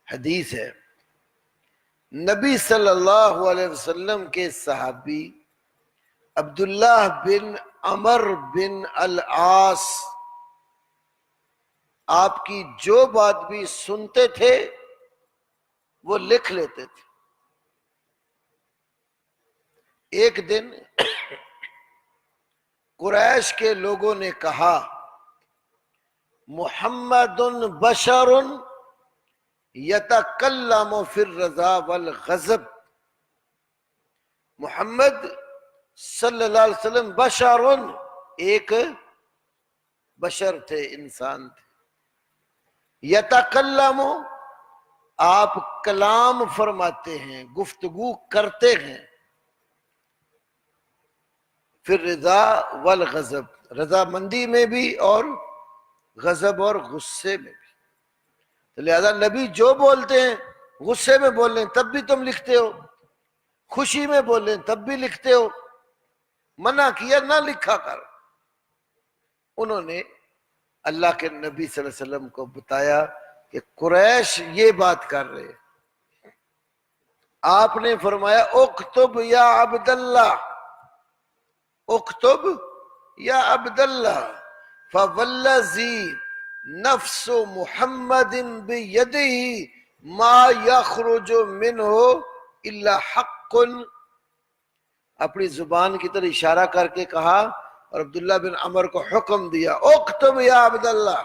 Speaker 1: حدیث ہے. نبی صلی اللہ علیہ وسلم کے صحابی عبداللہ بن عمر بن العاص آپ کی جو بات بھی سنتے تھے وہ لکھ لیتے تھے. ایک دن قریش کے لوگوں نے کہا محمد بشر یتکلم فی الرضا والغضب، محمد صلی اللہ علیہ وسلم بشر، ایک بشر تھے، انسان تھے. یتکلم، آپ کلام فرماتے ہیں، گفتگو کرتے ہیں، پھر رضا والغضب، رضا مندی میں بھی اور غضب اور غصے میں بھی. تو لہذا نبی جو بولتے ہیں، غصے میں بول رہے ہیں تب بھی تم لکھتے ہو، خوشی میں بول رہے ہیں تب بھی لکھتے ہو، منع کیا نہ لکھا کر. انہوں نے اللہ کے نبی صلی اللہ علیہ وسلم کو بتایا کہ قریش یہ بات کر رہے. آپ نے فرمایا اکتب یا عبداللہ، اکتب یا عبداللہ، فوالذی نفس محمد بیدہ ما یخرج منہ الا حق. اپنی زبان کی طرف اشارہ کر کے کہا اور عبداللہ بن عمر کو حکم دیا اکتب یا عبداللہ،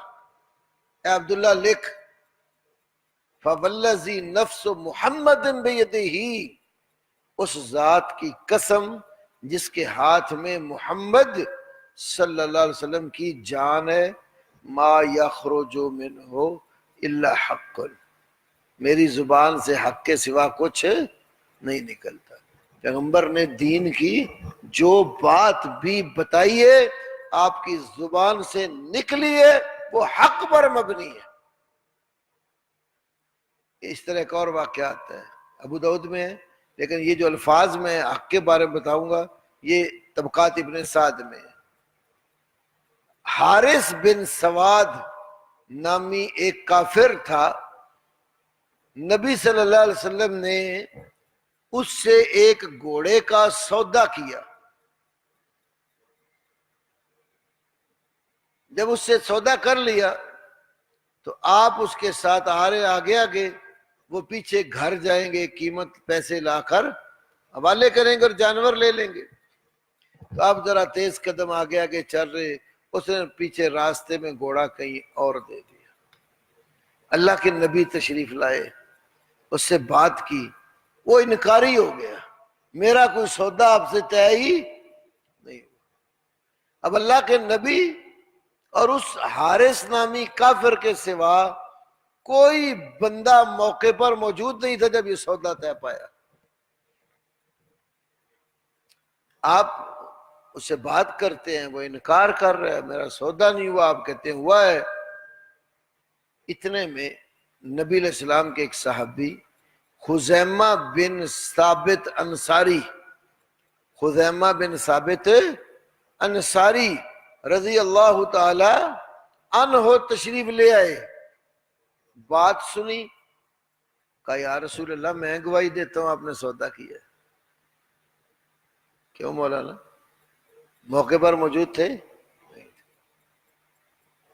Speaker 1: اے عبداللہ لکھ. فوالذی نفس محمد بیدہ، اس ذات کی قسم جس کے ہاتھ میں محمد صلی اللہ علیہ وسلم کی جان ہے، ما یخرج منہ الا حق، میری زبان سے حق کے سوا کچھ نہیں نکلتا. پیغمبر نے دین کی جو بات بھی بتائی ہے آپ کی زبان سے نکلی ہے وہ حق پر مبنی ہے. اس طرح ایک اور واقعات ہے ابو داؤد میں ہے، لیکن یہ جو الفاظ میں حق کے بارے میں بتاؤں گا یہ طبقات ابن سعد میں ہے. حارث بن سواد نامی ایک کافر تھا، نبی صلی اللہ علیہ وسلم نے اس سے ایک گھوڑے کا سودا کیا. جب اس سے سودا کر لیا تو آپ اس کے ساتھ آگے آگے، وہ پیچھے گھر جائیں گے، قیمت پیسے لا کر حوالے کریں گے اور جانور لے لیں گے. تو آپ ذرا تیز قدم آگے آگے چل رہے، اس نے پیچھے راستے میں گھوڑا کہیں اور دے دیا. اللہ کے نبی تشریف لائے، اس سے بات کی، وہ انکاری ہو گیا، میرا کوئی سودا آپ سے طے ہی نہیں. اب اللہ کے نبی اور اس حارث نامی کافر کے سوا کوئی بندہ موقع پر موجود نہیں تھا جب یہ سودا طے پایا. آپ اس سے بات کرتے ہیں، وہ انکار کر رہا ہے، میرا سودا نہیں ہوا. آپ کہتے ہیں ہوا ہے. اتنے میں نبی علیہ السلام کے ایک صحابی خزیمہ بن ثابت انصاری، خزیمہ بن ثابت انصاری رضی اللہ تعالی عنہ تشریف لے آئے. بات سنی، کہا یا رسول اللہ میں گواہی دیتا ہوں آپ نے سودا کیا. کیوں مولانا موقع پر موجود تھے؟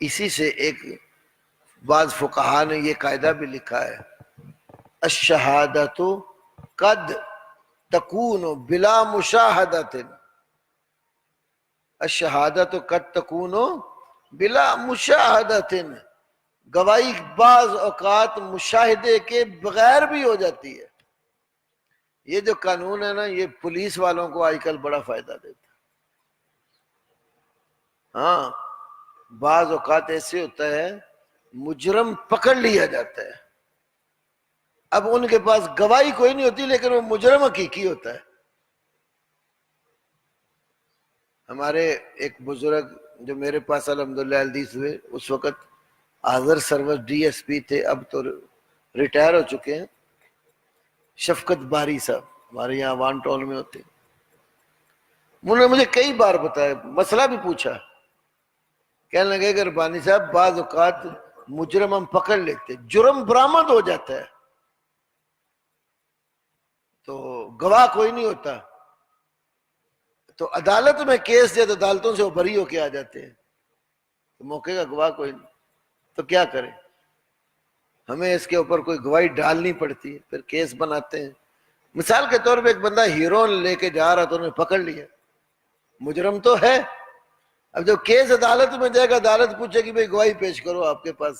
Speaker 1: اسی سے ایک بعض فقہا نے یہ قاعدہ بھی لکھا ہے، الشہادۃ قد تکون بلا مشاہدۃ، الشہادۃ قد تکون بلا مشاہدۃ، گواہی بعض اوقات مشاہدے کے بغیر بھی ہو جاتی ہے. یہ جو قانون ہے نا یہ پولیس والوں کو آج کل بڑا فائدہ دیتا ہے. ہاں بعض اوقات ایسے ہوتا ہے مجرم پکڑ لیا جاتا ہے، اب ان کے پاس گواہی کوئی نہیں ہوتی لیکن وہ مجرم حقیقی ہوتا ہے. ہمارے ایک بزرگ جو میرے پاس الحمدللہ حدیث ہوئے، اس وقت حاضر سروس ڈی ایس پی تھے، اب تو ریٹائر ہو چکے ہیں، شفقت باری صاحب ہمارے یہاں وان ٹول میں ہوتے. انہوں نے مجھے کئی بار بتایا، مسئلہ بھی پوچھا، کہنے لگے کہ ربانی صاحب بعض اوقات مجرم ہم پکڑ لیتے، جرم برآمد ہو جاتا ہے تو گواہ کوئی نہیں ہوتا، تو عدالت میں کیس دے تو عدالتوں سے وہ بری ہو کے آ جاتے ہیں، تو موقع کا گواہ کوئی نہیں، تو کیا کریں؟ ہمیں اس کے اوپر کوئی گواہی ڈالنی پڑتی ہے، پھر کیس بناتے ہیں. مثال کے طور پہ ایک بندہ ہیرون لے کے جا رہا تو انہوں نے پکڑ لیا، مجرم تو ہے. اب جب کیس عدالت میں جائے گا عدالت پوچھے کہ بھئی گواہی پیش کرو، آپ کے پاس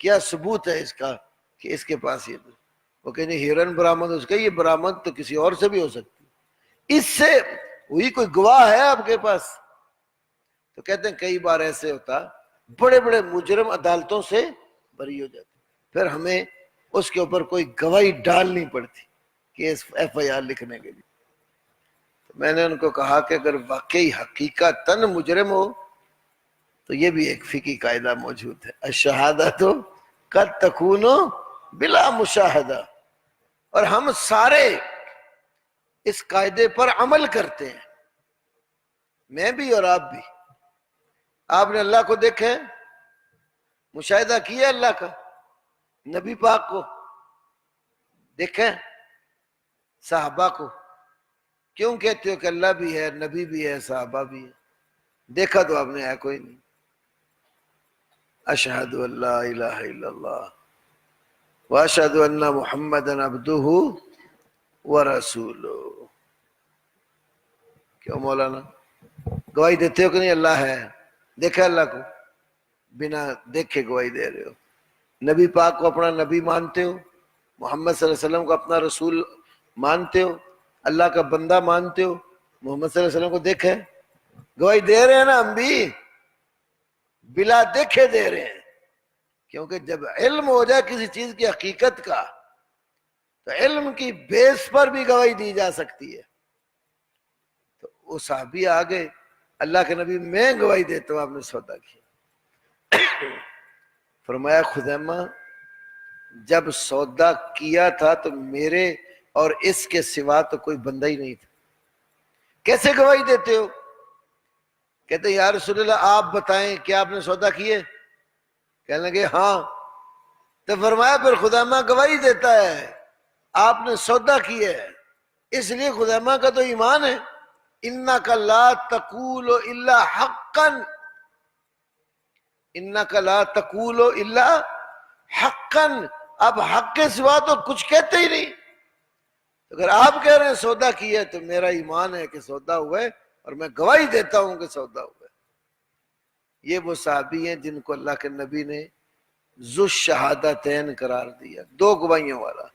Speaker 1: کیا ثبوت ہے اس کا کہ اس کے پاس یہ، وہ کہیں ہیرون برآمد، اس کا یہ برآمد تو کسی اور سے بھی ہو سکتی، اس سے وہی کوئی گواہ ہے آپ کے پاس؟ تو کہتے ہیں کئی بار ایسے ہوتا، بڑے بڑے مجرم عدالتوں سے بری ہو جاتے. پھر ہمیں اس کے اوپر کوئی گواہی ڈالنی پڑتی کیس ایف آئی آر لکھنے کے لیے. میں نے ان کو کہا کہ اگر واقعی حقیقتاً مجرم ہو تو یہ بھی ایک فقہی قاعدہ موجود ہے، الشہادۃ قد تکون بلا مشاہدہ، اور ہم سارے اس قاعدے پر عمل کرتے ہیں، میں بھی اور آپ بھی. آپ نے اللہ کو دیکھا ہے، مشاہدہ کیا اللہ کا، نبی پاک کو دیکھا ہے، صحابہ کو. کیوں کہتے ہو کہ اللہ بھی ہے، نبی بھی ہے، صحابہ بھی ہے؟ دیکھا تو آپ نے ہے کوئی نہیں. اشہد ان لا الہ الا اللہ واشہد ان محمدا عبدہ ورسولہ. کیوں مولانا گواہی دیتے ہو کہ نہیں اللہ ہے؟ دیکھا اللہ کو؟ بنا دیکھے گواہی دے رہے ہو. نبی پاک کو اپنا نبی مانتے ہو، محمد صلی اللہ علیہ وسلم کو اپنا رسول مانتے ہو، اللہ کا بندہ مانتے ہو، محمد صلی اللہ علیہ وسلم کو دیکھے؟ گواہی دے رہے ہیں نا ہم بھی، بلا دیکھے دے رہے ہیں. کیونکہ جب علم ہو جائے کسی چیز کی حقیقت کا تو علم کی بیس پر بھی گواہی دی جا سکتی ہے. تو وہ صحابی آگے اللہ کے نبی میں گواہی دیتا ہوں آپ نے سودا کیا. فرمایا خزیمہ جب سودا کیا تھا تو میرے اور اس کے سوا تو کوئی بندہ ہی نہیں تھا، کیسے گواہی دیتے ہو؟ کہتے یا رسول اللہ آپ بتائیں کیا آپ نے سودا کیے؟ کہنے لگے ہاں. تو فرمایا پھر خزیمہ گواہی دیتا ہے آپ نے سودا کیے ہے، اس لیے خزیمہ کا تو ایمان ہے انک لا تقول الا حقا، انک لا تقول الا حقا، آپ حق کے سوا تو کچھ کہتے ہی نہیں. اگر آپ کہہ رہے ہیں سودا کیا تو میرا ایمان ہے کہ سودا ہوا ہے اور میں گواہی دیتا ہوں کہ سودا ہوا ہے. یہ وہ صحابی ہیں جن کو اللہ کے نبی نے ذو الشہادتین قرار دیا، دو گواہیوں والا.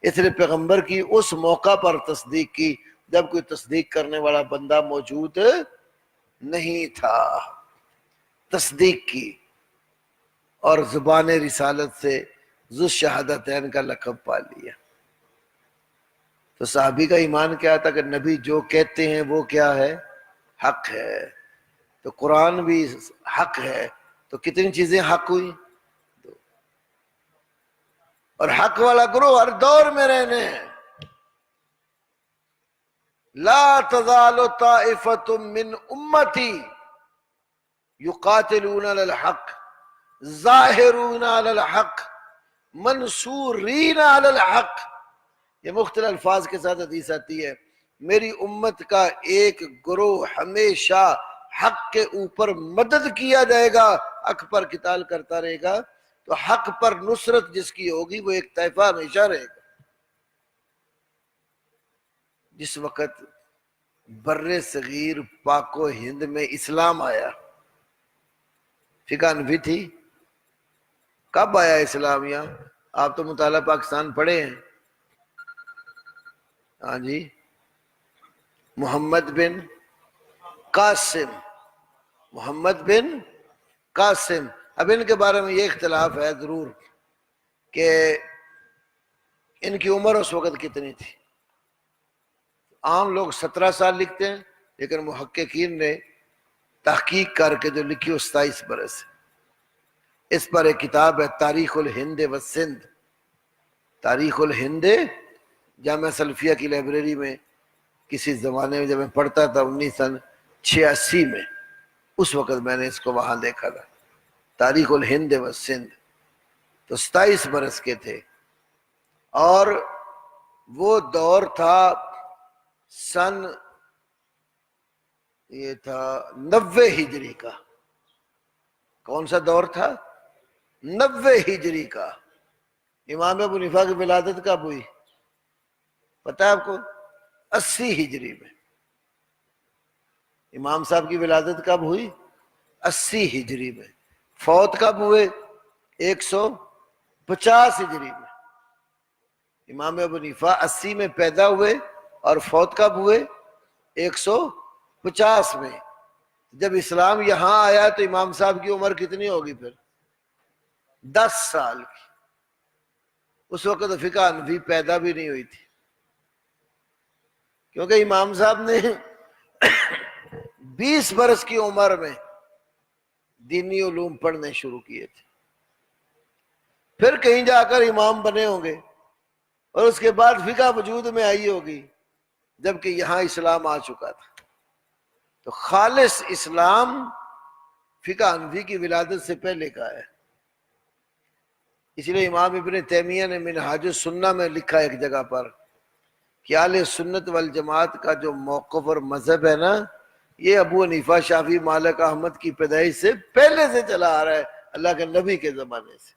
Speaker 1: اس لیے پیغمبر کی اس موقع پر تصدیق کی جب کوئی تصدیق کرنے والا بندہ موجود نہیں تھا، تصدیق کی اور زبان رسالت سے ذو الشہادتین کا لقب پا لیا. تو صحابی کا ایمان کیا تھا کہ نبی جو کہتے ہیں وہ کیا ہے؟ حق ہے. تو قرآن بھی حق ہے، تو کتنی چیزیں حق ہوئی؟ اور حق والا گروہ ہر دور میں رہنے ہیں. لا تزال طائفۃ من امتی یقاتلون علی الحق ظاہرون علی الحق منصورین علی الحق. یہ مختلف الفاظ کے ساتھ حدیث آتی ہے، میری امت کا ایک گروہ ہمیشہ حق کے اوپر مدد کیا جائے گا، حق پر قتال کرتا رہے گا. تو حق پر نصرت جس کی ہوگی وہ ایک طائفہ ہمیشہ رہے گا. جس وقت بر صغیر پاک و ہند میں اسلام آیا، فقہ حنفی تھی، کب آیا اسلام یہاں؟ آپ تو مطالعہ پاکستان پڑھے ہیں. ہاں جی، محمد بن قاسم، محمد بن قاسم. اب ان کے بارے میں یہ اختلاف ہے ضرور کہ ان کی عمر اس وقت کتنی تھی. عام لوگ 17 سال لکھتے ہیں، لیکن محققین نے تحقیق کر کے جو لکھی وہ 27 برس ہے. اس پر ایک کتاب ہے تاریخ الہند و سندھ، تاریخ الہند، جامعہ سلفیہ کی لائبریری میں کسی زمانے میں جب میں پڑھتا تھا 1986 میں، اس وقت میں نے اس کو وہاں دیکھا تھا، تاریخ الہند و سندھ. تو 27 برس کے تھے اور وہ دور تھا سن یہ تھا 90 ہجری کا. کون سا دور تھا؟ 90 ہجری کا. امام ابو حنیفہ کی ولادت کب ہوئی پتہ ہے آپ کو؟ 80 ہجری میں. امام صاحب کی ولادت کب ہوئی؟ 80 ہجری میں. فوت کب ہوئے؟ 150 ہجری میں. امام ابو حنیفہ 80 میں پیدا ہوئے اور فوت کب ہوئے؟ 150 میں. جب اسلام یہاں آیا تو امام صاحب کی عمر کتنی ہوگی پھر؟ 10 سال کی. اس وقت تو فقہ حنفی پیدا بھی نہیں ہوئی تھی، کیونکہ امام صاحب نے 20 برس کی عمر میں دینی علوم پڑھنے شروع کیے تھے، پھر کہیں جا کر امام بنے ہوں گے، اور اس کے بعد فقہ وجود میں آئی ہوگی، جبکہ یہاں اسلام آ چکا تھا۔ تو خالص اسلام فقہ حنفی کی ولادت سے پہلے کا ہے۔ اس لیے امام ابن تیمیہ نے منہاج السنہ میں لکھا ایک جگہ پر کہ اہل سنت والجماعت کا جو موقف اور مذہب ہے نا، یہ ابو حنیفہ، شافعی، مالک، احمد کی پیدائش سے پہلے سے چلا آ رہا ہے، اللہ کے نبی کے زمانے سے۔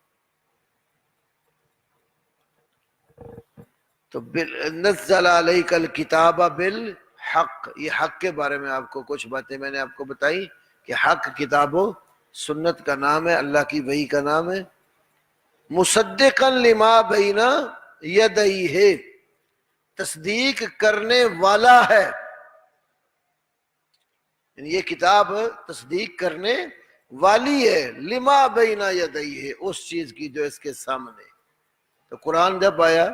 Speaker 1: تو نزل علیک الکتاب بالحق، یہ حق کے بارے میں آپ کو کچھ باتیں میں نے آپ کو بتائی کہ حق کتاب و سنت کا نام ہے، اللہ کی وحی کا نام ہے۔ مصدقا لما بین یدیہ، تصدیق کرنے والا ہے، یعنی یہ کتاب تصدیق کرنے والی ہے، لما بین یدیہ، اس چیز کی جو اس کے سامنے۔ تو قرآن جب آیا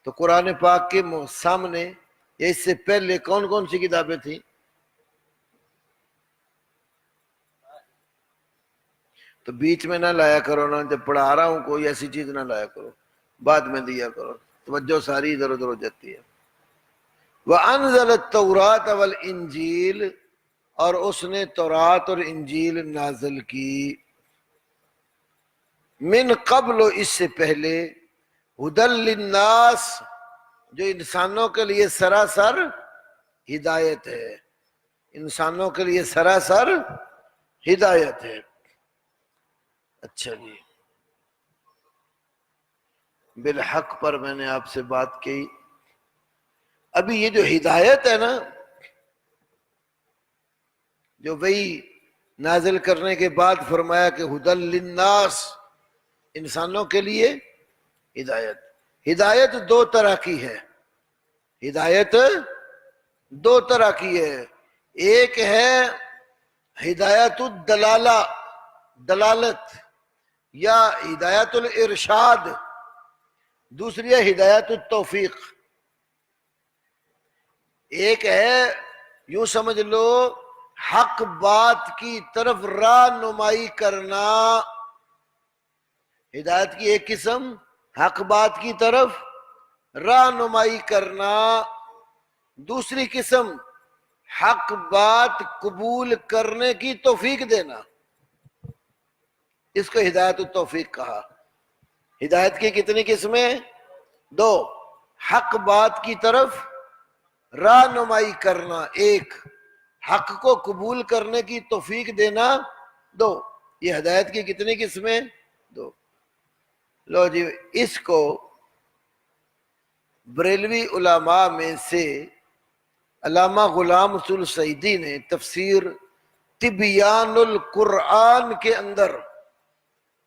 Speaker 1: تو قرآن پاک کے سامنے یا اس سے پہلے کون کون سی کتابیں تھیں؟ تو بیچ میں نہ لایا کرو نا، جب پڑھا رہا ہوں کوئی ایسی چیز نہ لایا کرو، بعد میں دیا کرو، توجہ ساری ادھر ادھر ہو جاتی ہے۔ وَأَنزَلَ التَّوْرَاةَ وَالْإِنجِيلَ، اور اس نے تورات اور انجیل نازل کی، من قبل، اس سے پہلے، ہدی للناس، جو انسانوں کے لیے سراسر ہدایت ہے، انسانوں کے لیے سراسر ہدایت ہے۔ اچھا جی، بالحق پر میں نے آپ سے بات کی۔ ابھی یہ جو ہدایت ہے نا، جو وہی نازل کرنے کے بعد فرمایا کہ ہدی للناس، انسانوں کے لیے ہدایت۔ ہدایت دو طرح کی ہے، ہدایت دو طرح کی ہے، ایک ہے ہدایت الدلالہ، دلالت، یا ہدایت الارشاد، دوسری ہے ہدایت التوفیق۔ ایک ہے یوں سمجھ لو حق بات کی طرف رہنمائی کرنا، ہدایت کی ایک قسم حق بات کی طرف رہنمائی کرنا، دوسری قسم حق بات قبول کرنے کی توفیق دینا، اس کو ہدایت التوفیق کہا۔ ہدایت کی کتنی قسمیں؟ دو، حق بات کی طرف رہنمائی کرنا ایک، حق کو قبول کرنے کی توفیق دینا دو، یہ ہدایت کی کتنی قسمیں؟ دو۔ لو جی، اس کو بریلوی علماء میں سے علامہ غلام رسول سعیدی نے تفسیر تبیان القرآن کے اندر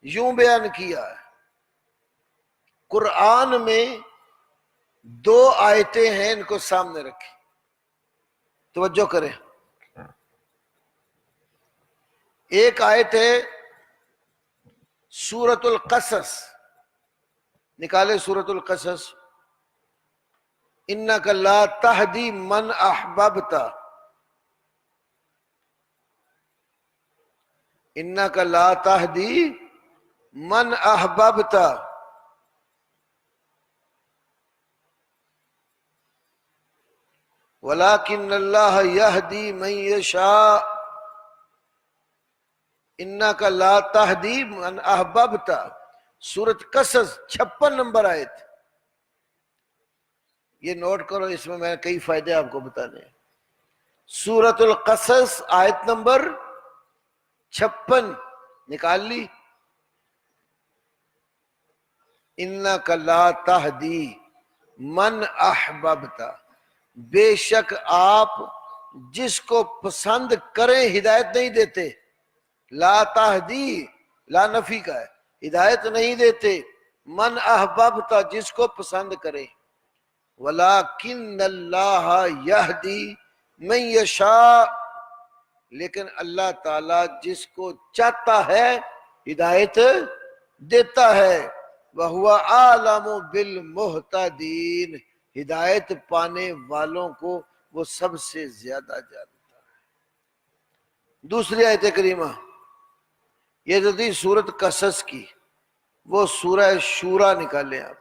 Speaker 1: یوں بیان کیا ہے۔ قرآن میں دو آیتیں ہیں، ان کو سامنے رکھیں، توجہ کریں۔ ایک آیت ہے سورۃ القصص، نکالے سورۃ القصص، انک لا تہدی من احببت، انک لا تہدی من احببت، ولکن اللہ یہدی من یشاء، انک لا تہدی من احببت، سورۃ قصص 56 نمبر آیت۔ یہ نوٹ کرو، اس میں کئی فائدے آپ کو بتانے ہیں۔ سورۃ القصص آیت نمبر 56 نکال لی، انک لا تہدی من احببت، بے شک آپ جس کو پسند کریں ہدایت نہیں دیتے، لا تہدی، لا نفی کا ہے، ہدایت نہیں دیتے، من احببت، جس کو پسند کریں، ولیکن اللہ یہدی من یشاء، لیکن اللہ تعالی جس کو چاہتا ہے ہدایت دیتا ہے۔ وَهُوَ عَالَمُ بِالْمُهْتَدِينَ، ہدایت پانے والوں کو وہ سب سے زیادہ جانتا ہے۔ دوسری آیت کریمہ یہ جو تھی سورۃ قصص کی، وہ سورہ شورا نکالیں آپ۔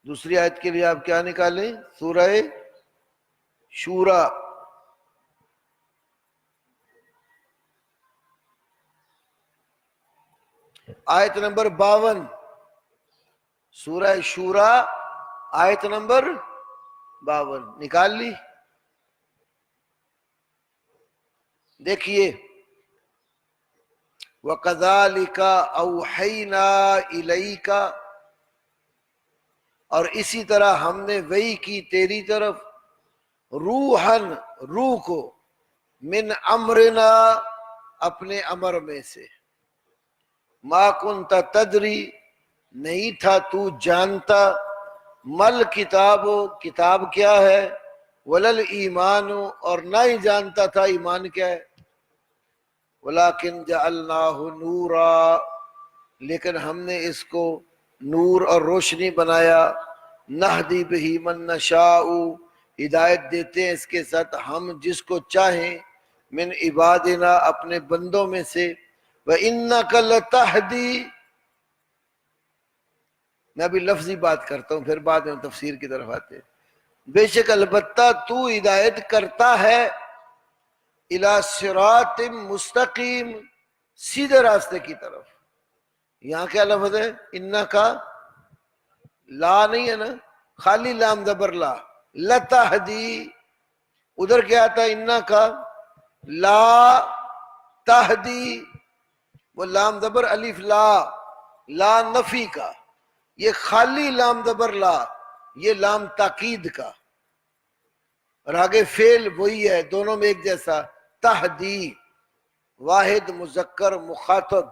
Speaker 1: دوسری آیت کے لیے آپ کیا نکالیں؟ سورہ شورا۔ آیت نمبر 52، سورہ شورا آیت نمبر 52 نکال لی؟ دیکھیے، وَكَذَلِكَ أَوْحَيْنَا إِلَيْكَ، اور اسی طرح ہم نے وحی کی تیری طرف، روحاً روح کو، من امرنا اپنے امر میں سے، ما کنت تدری نہیں تھا تو جانتا، مل کتاب کتاب کیا ہے، ولل ایمان اور نہ ہی جانتا تھا ایمان کیا ہے، ولیکن جعلناہ نورا لیکن ہم نے اس کو نور اور روشنی بنایا، نہدی بہ من نشاء ہدایت دیتے ہیں اس کے ساتھ ہم جس کو چاہیں، من عبادنا اپنے بندوں میں سے، وَإِنَّكَ لَتَهْدِي، میں ابھی لفظی بات کرتا ہوں پھر بعد میں تفسیر کی طرف آتے ہیں، بے شک البتہ تو ہدایت کرتا ہے، الی صراط مستقیم، سیدھے راستے کی طرف۔ یہاں کیا لفظ ہے؟ انا کا لا نہیں ہے نا، خالی لام زبر لا، لتہدی، ادھر کیا تھا؟ انا کا لا تہدی، وہ لام زبر الف لا، لا نفی کا، یہ خالی لام زبر لا، یہ لام تاکید کا، اور آگے فعل وہی ہے، دونوں میں ایک جیسا، تہدی، واحد مذکر مخاطب۔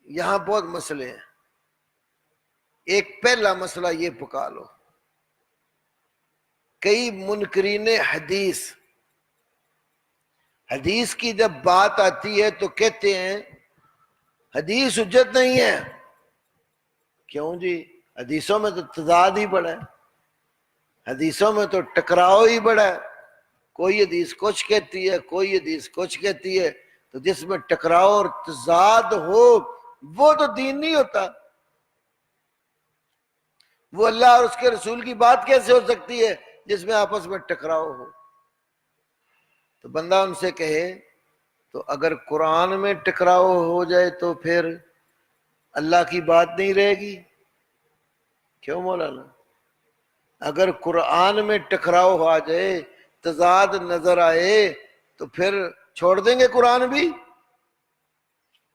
Speaker 1: یہاں بہت مسئلے ہیں، ایک پہلا مسئلہ یہ پکا لو، کئی منکرین حدیث کی جب بات آتی ہے تو کہتے ہیں حدیث حجت نہیں ہے۔ کیوں جی؟ حدیثوں میں تو تضاد ہی بڑا ہے، حدیثوں میں تو ٹکراؤ ہی بڑا ہے، کوئی حدیث کچھ کہتی ہے، کوئی حدیث کچھ کہتی ہے، تو جس میں ٹکراؤ اور تضاد ہو وہ تو دین نہیں ہوتا، وہ اللہ اور اس کے رسول کی بات کیسے ہو سکتی ہے جس میں آپس میں ٹکراؤ ہو؟ تو بندہ ان سے کہے تو اگر قرآن میں ٹکراؤ ہو جائے تو پھر اللہ کی بات نہیں رہے گی؟ کیوں مولانا؟ اگر قرآن میں ٹکراؤ ہو جائے، تضاد نظر آئے تو پھر چھوڑ دیں گے قرآن بھی؟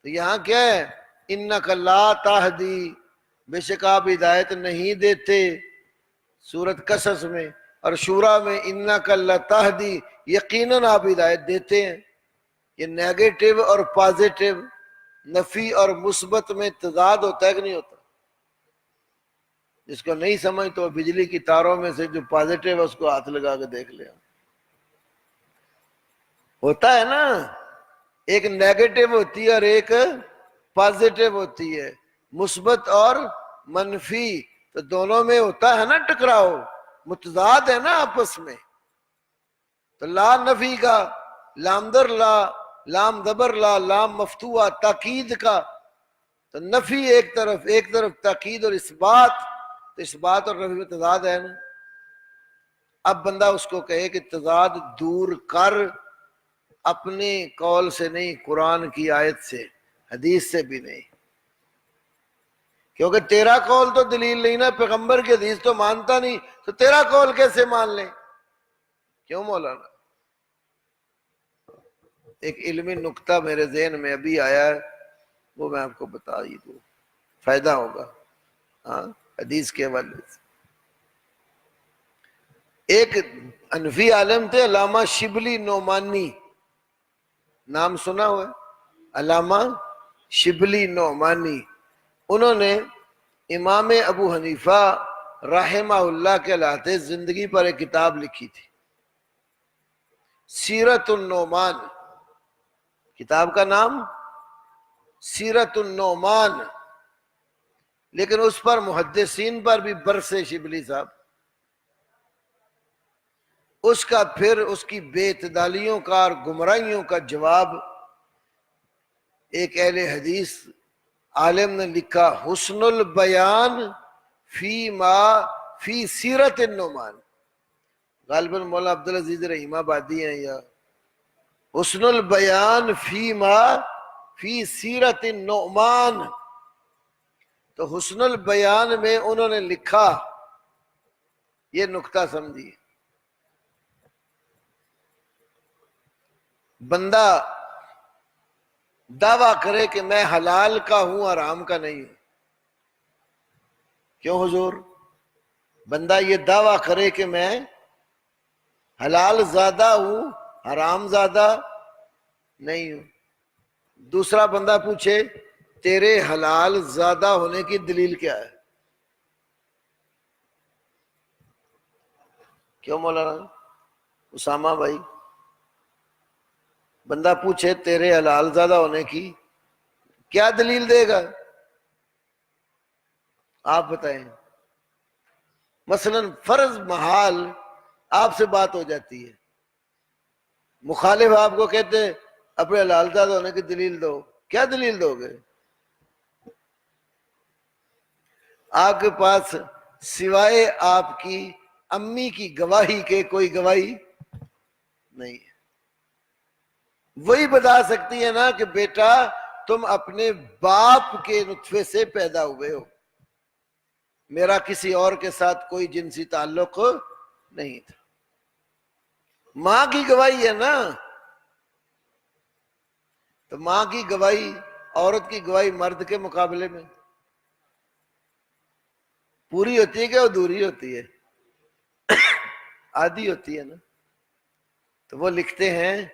Speaker 1: تو یہاں کیا ہے؟ انک لا تہدی، بے شک آپ ہدایت نہیں دیتے، سورۃ قصص میں، اور شورا میں انک لتہدی، یقیناً آپ ہدایت دیتے ہیں۔ یہ نیگیٹو اور پازیٹو، نفی اور مثبت میں تضاد ہوتا ہے کہ نہیں ہوتا؟ جس کو نہیں سمجھ تو بجلی کی تاروں میں سے جو پازیٹو ہے اس کو ہاتھ لگا کے دیکھ لیا، ہوتا ہے نا، ایک نیگیٹو ہوتی ہے اور ایک پازیٹو ہوتی ہے، مثبت اور منفی، تو دونوں میں ہوتا ہے نا ٹکراؤ، متضاد ہے نا آپس میں۔ تو لا نفی کا، لام در لا، لام زبر لا، لام مفتوحہ تاکید کا، تو نفی ایک طرف تاکید اور اثبات، تو اثبات اور نفی میں تضاد ہے نا۔ اب بندہ اس کو کہے کہ تضاد دور کر، اپنے قول سے نہیں، قرآن کی آیت سے، حدیث سے بھی نہیں، کیونکہ تیرا قول تو دلیل نہیں نا، پیغمبر کی حدیث تو مانتا نہیں، تو تیرا قول کیسے مان لیں؟ کیوں مولانا؟ ایک علمی نکتہ میرے ذہن میں ابھی آیا ہے، وہ میں آپ کو بتا ہی دوں، فائدہ ہوگا ہاں حدیث کے حوالے سے۔ ایک حنفی عالم تھے علامہ شبلی نعمانی، نام سنا ہوا ہے؟ علامہ شبلی نعمانی، انہوں نے امام ابو حنیفہ رحمہ اللہ کے لاتے زندگی پر ایک کتاب لکھی تھی، سیرت النعمان، کتاب کا نام سیرت النعمان، لیکن اس پر محدثین پر بھی برسے شبلی صاحب. اس کا پھر اس کی بے اعتدالیوں کا اور گمراہیوں کا جواب ایک اہل حدیث عالم نے لکھا، حسن البیان فی سیرت النعمان. غالباً مولانا عبدالعزیز رحیم آبادی ہیں یا حسن البیان فی سیرت النعمان. تو حسن البیان میں انہوں نے لکھا، یہ نکتہ سمجھیے، بندہ دعویٰ کرے کہ میں حلال کا ہوں حرام کا نہیں ہوں. کیوں حضور؟ بندہ یہ دعویٰ کرے کہ میں حلال زادہ ہوں حرام زادہ نہیں ہوں. دوسرا بندہ پوچھے تیرے حلال زادہ ہونے کی دلیل کیا ہے؟ کیوں مولانا اسامہ بھائی؟ بندہ پوچھے تیرے حلال زادہ ہونے کی کیا دلیل دے گا؟ آپ بتائیں. مثلا فرض محال آپ سے بات ہو جاتی ہے، مخالف آپ کو کہتے اپنے حلال زادہ ہونے کی دلیل دو، کیا دلیل دو گے؟ آپ کے پاس سوائے آپ کی امی کی گواہی کے کوئی گواہی نہیں ہے. وہی بتا سکتی ہے نا کہ بیٹا تم اپنے باپ کے نطفے سے پیدا ہوئے ہو، میرا کسی اور کے ساتھ کوئی جنسی تعلق نہیں تھا. ماں کی گواہی ہے نا. تو ماں کی گواہی، عورت کی گواہی مرد کے مقابلے میں پوری ہوتی ہے کہ ادھوری ہوتی ہے؟ آدھی ہوتی ہے نا. تو وہ لکھتے ہیں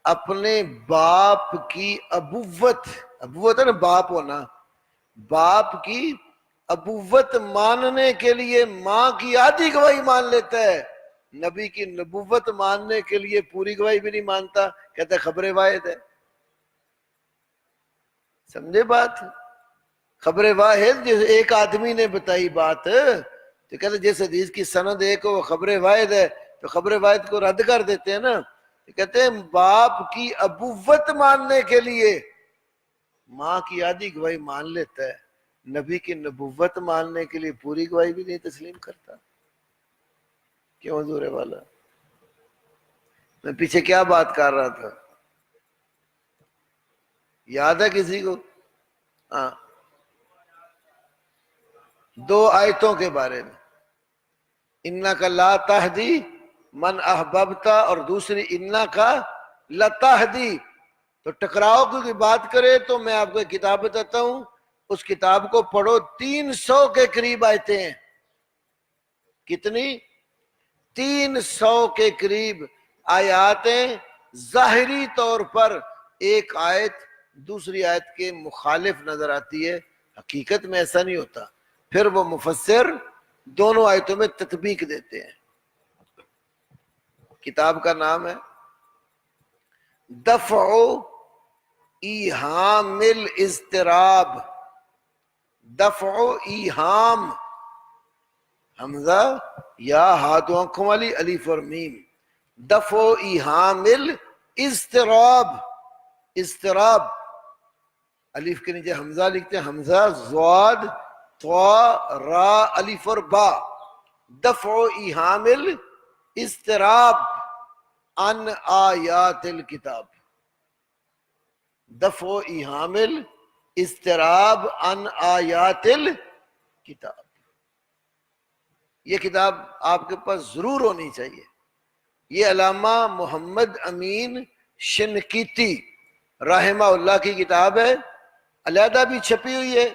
Speaker 1: اپنے باپ کی ابوت ہے نا، باپ ہونا، باپ کی ابوت ماننے کے لیے ماں کی آدھی گواہی مان لیتا ہے، نبی کی نبوت ماننے کے لیے پوری گواہی بھی نہیں مانتا، کہتا ہے خبر واحد ہے. سمجھے بات؟ خبر واحد جیسے ایک آدمی نے بتائی بات تو کہتے جس حدیث کی سند ایک وہ خبر واحد ہے تو خبر واحد کو رد کر دیتے ہیں نا. کہتے ہیں باپ کی ابوت ماننے کے لیے ماں کی آدھی گواہی مان لیتا ہے، نبی کی نبوت ماننے کے لیے پوری گواہی بھی نہیں تسلیم کرتا. کیوں حضور والا؟ میں پیچھے کیا بات کر رہا تھا، یاد ہے کسی کو؟ ہاں، 2 آیتوں کے بارے میں، اِنَّكَ لَا تَهْدِي مَنْ أَحْبَبْتَ اور دوسری اِنَّكَ لَتَهْدِي. تو ٹکراؤ کی بات کرے تو میں آپ کو ایک کتاب بتاتا ہوں، اس کتاب کو پڑھو، 300 کے قریب آیتیں ہیں. کتنی؟ 300 کے قریب آیاتیں ظاہری طور پر ایک آیت دوسری آیت کے مخالف نظر آتی ہے، حقیقت میں ایسا نہیں ہوتا. پھر وہ مفسر دونوں آیتوں میں تطبیق دیتے ہیں. کتاب کا نام ہے دفع ایہام الاضطراب. دفع ایہام، حمزہ یا ہاتھ آنکھوں والی الف اور میم. دفع ایہام الاضطراب، اضطراب الف کے نیچے حمزہ لکھتے ہیں، حمزہ ضاد طا را الف اور با. دفع ایہام الاضطراب عن آیات الکتاب. دفع ایہام الاضطراب عن آیات الکتاب. یہ کتاب آپ کے پاس ضرور ہونی چاہیے. یہ علامہ محمد امین شنقیطی رحمہ اللہ کی کتاب ہے، علیحدہ بھی چھپی ہوئی ہے،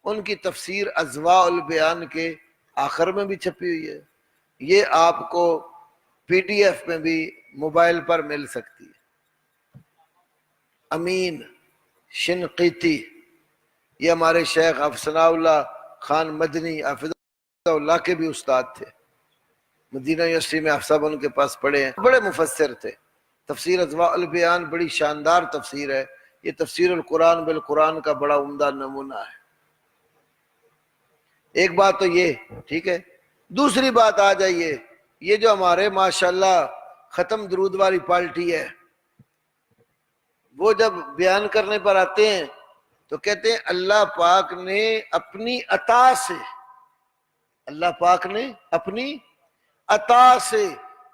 Speaker 1: ان کی تفسیر اضواء البیان کے آخر میں بھی چھپی ہوئی ہے. یہ آپ کو پی ڈی ایف میں بھی موبائل پر مل سکتی ہے. امین شنقیطی، یہ ہمارے شیخ افسناء اللہ خان مدنی حافظ اللہ کے بھی استاد تھے، مدینہ یونیورسٹی میں آپ سب ان کے پاس پڑھے ہیں، بڑے مفسر تھے. تفسیر اضواء البیان بڑی شاندار تفسیر ہے، یہ تفسیر القرآن بالقرآن کا بڑا عمدہ نمونہ ہے۔ ایک بات تو یہ ٹھیک ہے۔ دوسری بات آ جائیے، یہ جو ہمارے ماشاءاللہ ختم درود والی پارٹی ہے، وہ جب بیان کرنے پر آتے ہیں تو کہتے ہیں اللہ پاک نے اپنی عطا سے، اللہ پاک نے اپنی عطا سے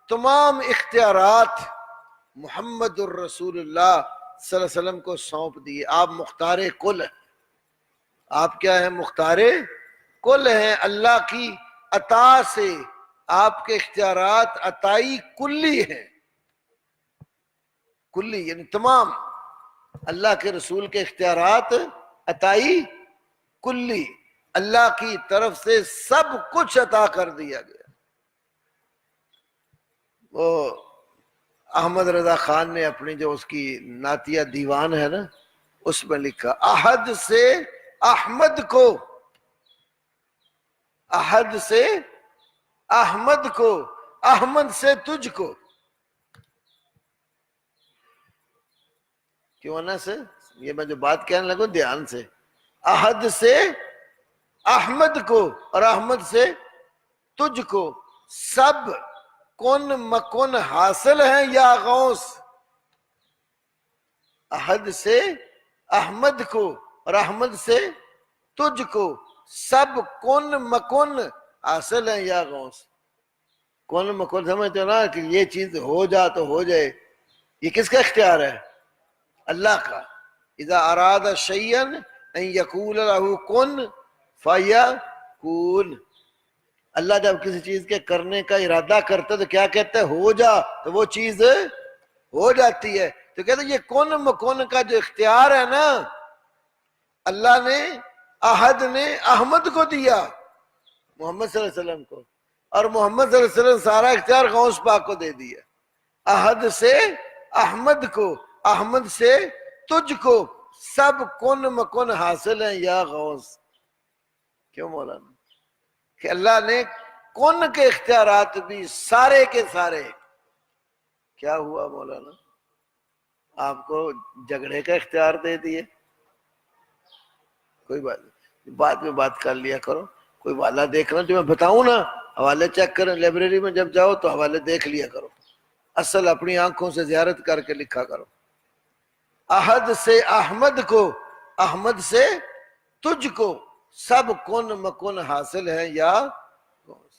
Speaker 1: تمام اختیارات محمد الرسول اللہ صلی اللہ علیہ وسلم کو سونپ دیے۔ آپ مختار کل ہیں، آپ کیا ہیں؟ مختار کل ہیں۔ اللہ کی عطا سے آپ کے اختیارات عطائی کلی ہیں، کلی یعنی تمام اللہ کے رسول کے اختیارات عطائی کلی، اللہ کی طرف سے سب کچھ عطا کر دیا گیا۔ وہ احمد رضا خان نے اپنی جو اس کی نعتیہ دیوان ہے نا، اس میں لکھا احد سے احمد کو، احد سے احمد کو، احمد سے تجھ کو، کیوں نا سے یہ میں جو بات کہنے لگوں دھیان سے، احد سے احمد کو اور احمد سے تجھ کو سب کن مکن حاصل ہیں یا غوث۔ احد سے احمد کو اور احمد سے تجھ کو سب کن مکن حاصل ہیں یا غوث۔ کن مکن سمجھتے ہو نا کہ یہ چیز ہو جا تو ہو جائے، یہ کس کا اختیار ہے؟ اللہ کا۔ اذا اراد شیئا ان یقول له کن فیکون۔ اللہ جب کسی چیز کے کرنے کا ارادہ کرتا تو کیا کہتا ہے؟ ہو جا، تو وہ چیز ہو جاتی ہے۔ تو کہتے ہیں یہ کن مکن کا جو اختیار ہے نا، اللہ نے احد نے احمد کو دیا، محمد صلی اللہ علیہ وسلم کو، اور محمد صلی اللہ علیہ وسلم سارا اختیار غوث پاک کو دے دیا۔ احد سے احمد کو، احمد سے تجھ کو سب کن مکن حاصل ہیں یا غوث۔ کیوں مولانا؟ کہ اللہ نے کن کے اختیارات بھی سارے کے سارے، کیا ہوا مولانا؟ آپ کو جھگڑے کا اختیار دے دیے۔ کوئی بات نہیں، بعد میں بات کر لیا کرو، کوئی والا دیکھنا جو میں بتاؤں نا، حوالے چیک کریں، لائبریری میں جب جاؤ تو حوالے دیکھ لیا کرو، اصل اپنی آنکھوں سے زیارت کر کے لکھا کرو۔ احد سے احمد کو، احمد سے تجھ کو سب کن مکن حاصل ہے یا غوث۔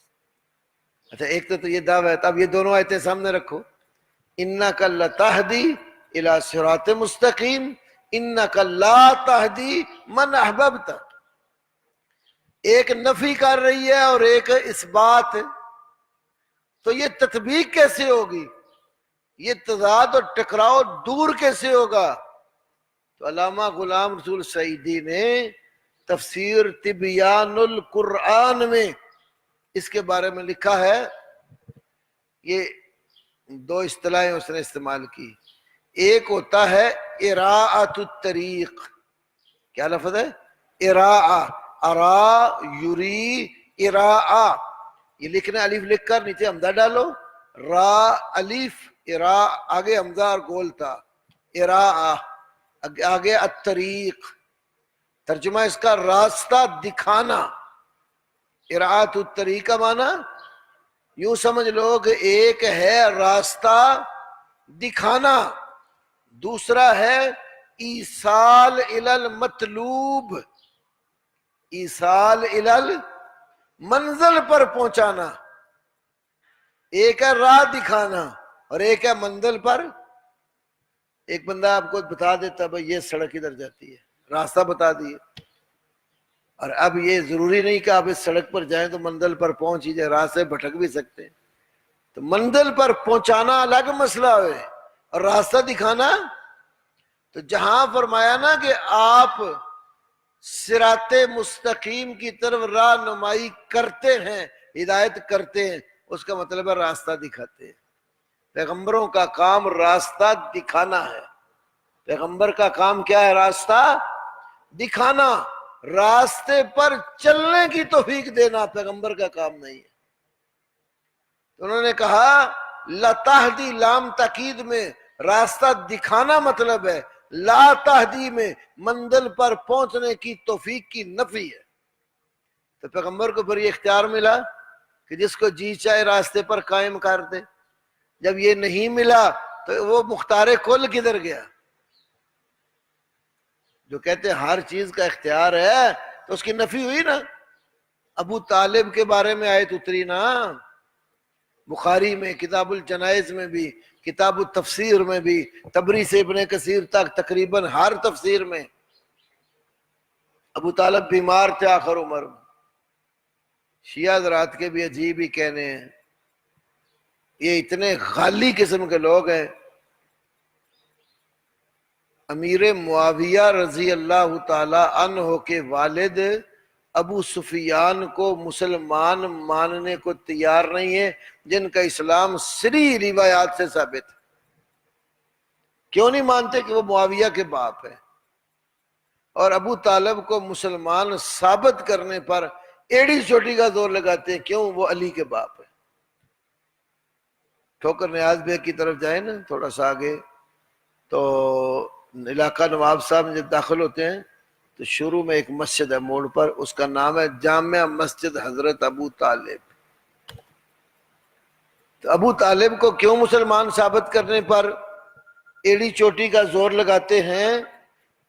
Speaker 1: اچھا ایک تو یہ دعویٰ ہے، اب یہ دونوں آیتیں سامنے رکھو، انک لتہدی الی صراط مستقیم انک لا تہدی من احببت۔ ایک نفی کر رہی ہے اور ایک اس بات، تو یہ تطبیق کیسے ہوگی؟ یہ تضاد اور ٹکراؤ دور کیسے ہوگا؟ تو علامہ غلام رسول سعیدی نے تفسیر تبیان القرآن میں اس کے بارے میں لکھا ہے۔ یہ دو اصطلاحیں اس نے استعمال کی، ایک ہوتا ہے اراعۃ الطریق۔ کیا لفظ ہے؟ اراع، ارا یری اراع، یہ لکھنا الف لکھ کر نیچے حمزہ ڈالو، را الف ارا، آگے حمزہ اور گول تھا، اراع، آگے الطریق، ترجمہ اس کا راستہ دکھانا۔ اراعۃ الطریق کا معنی یوں سمجھ لو کہ ایک ہے راستہ دکھانا، دوسرا ہے ایصال الی المطلوب، ایصال الی المنزل پر پہنچانا۔ ایک ہے راہ دکھانا اور ایک ہے منزل پر۔ ایک بندہ آپ کو بتا دیتا بھائی یہ سڑک ادھر جاتی ہے، راستہ بتا دیے، اور اب یہ ضروری نہیں کہ آپ اس سڑک پر جائیں تو منزل پر پہنچ ہی جائے، راہ سے بھٹک بھی سکتے ہیں۔ تو منزل پر پہنچانا الگ مسئلہ ہے اور راستہ دکھانا۔ تو جہاں فرمایا نا کہ آپ صراط مستقیم کی طرف رہنمائی کرتے ہیں، ہدایت کرتے ہیں، اس کا مطلب ہے راستہ دکھاتے ہیں۔ پیغمبروں کا کام راستہ دکھانا ہے۔ پیغمبر کا کام کیا ہے؟ راستہ دکھانا، راستے پر چلنے کی توفیق دینا پیغمبر کا کام نہیں ہے۔ انہوں نے کہا لتہدی، لام تاکید میں راستہ دکھانا مطلب ہے، لا تہدی میں منزل پر پہنچنے کی توفیق کی نفی ہے۔ تو پیغمبر کو پھر یہ اختیار ملا کہ جس کو جی چاہے راستے پر قائم کر دے۔ جب یہ نہیں ملا تو وہ مختار کل کدھر گیا؟ جو کہتے ہیں ہر چیز کا اختیار ہے تو اس کی نفی ہوئی نا۔ ابو طالب کے بارے میں آیت اتری نا، بخاری میں، کتاب الجنائز میں بھی، کتاب التفسیر میں بھی، تبری سے ابن کثیر تک تقریباً ہر تفسیر میں ابو طالب بیمار تھے آخر عمر میں۔ شیعہ حضرات کے بھی عجیب ہی کہنے ہیں، یہ اتنے غالی قسم کے لوگ ہیں۔ امیر معاویہ رضی اللہ تعالی عنہ کے والد ابو سفیان کو مسلمان ماننے کو تیار نہیں ہے، جن کا اسلام صریح روایات سے ثابت ہے۔ کیوں نہیں مانتے؟ کہ وہ معاویہ کے باپ ہیں، اور ابو طالب کو مسلمان ثابت کرنے پر ایڑی چوٹی کا زور لگاتے ہیں، کیوں؟ وہ علی کے باپ ہیں۔ ٹھوکر نیاز بیگ کی طرف جائیں نا تھوڑا سا آگے، تو علاقہ نواب صاحب جب داخل ہوتے ہیں تو شروع میں ایک مسجد ہے موڑ پر، اس کا نام ہے جامع مسجد حضرت ابو طالب۔ تو ابو طالب کو کیوں مسلمان ثابت کرنے پر ایڑی چوٹی کا زور لگاتے ہیں؟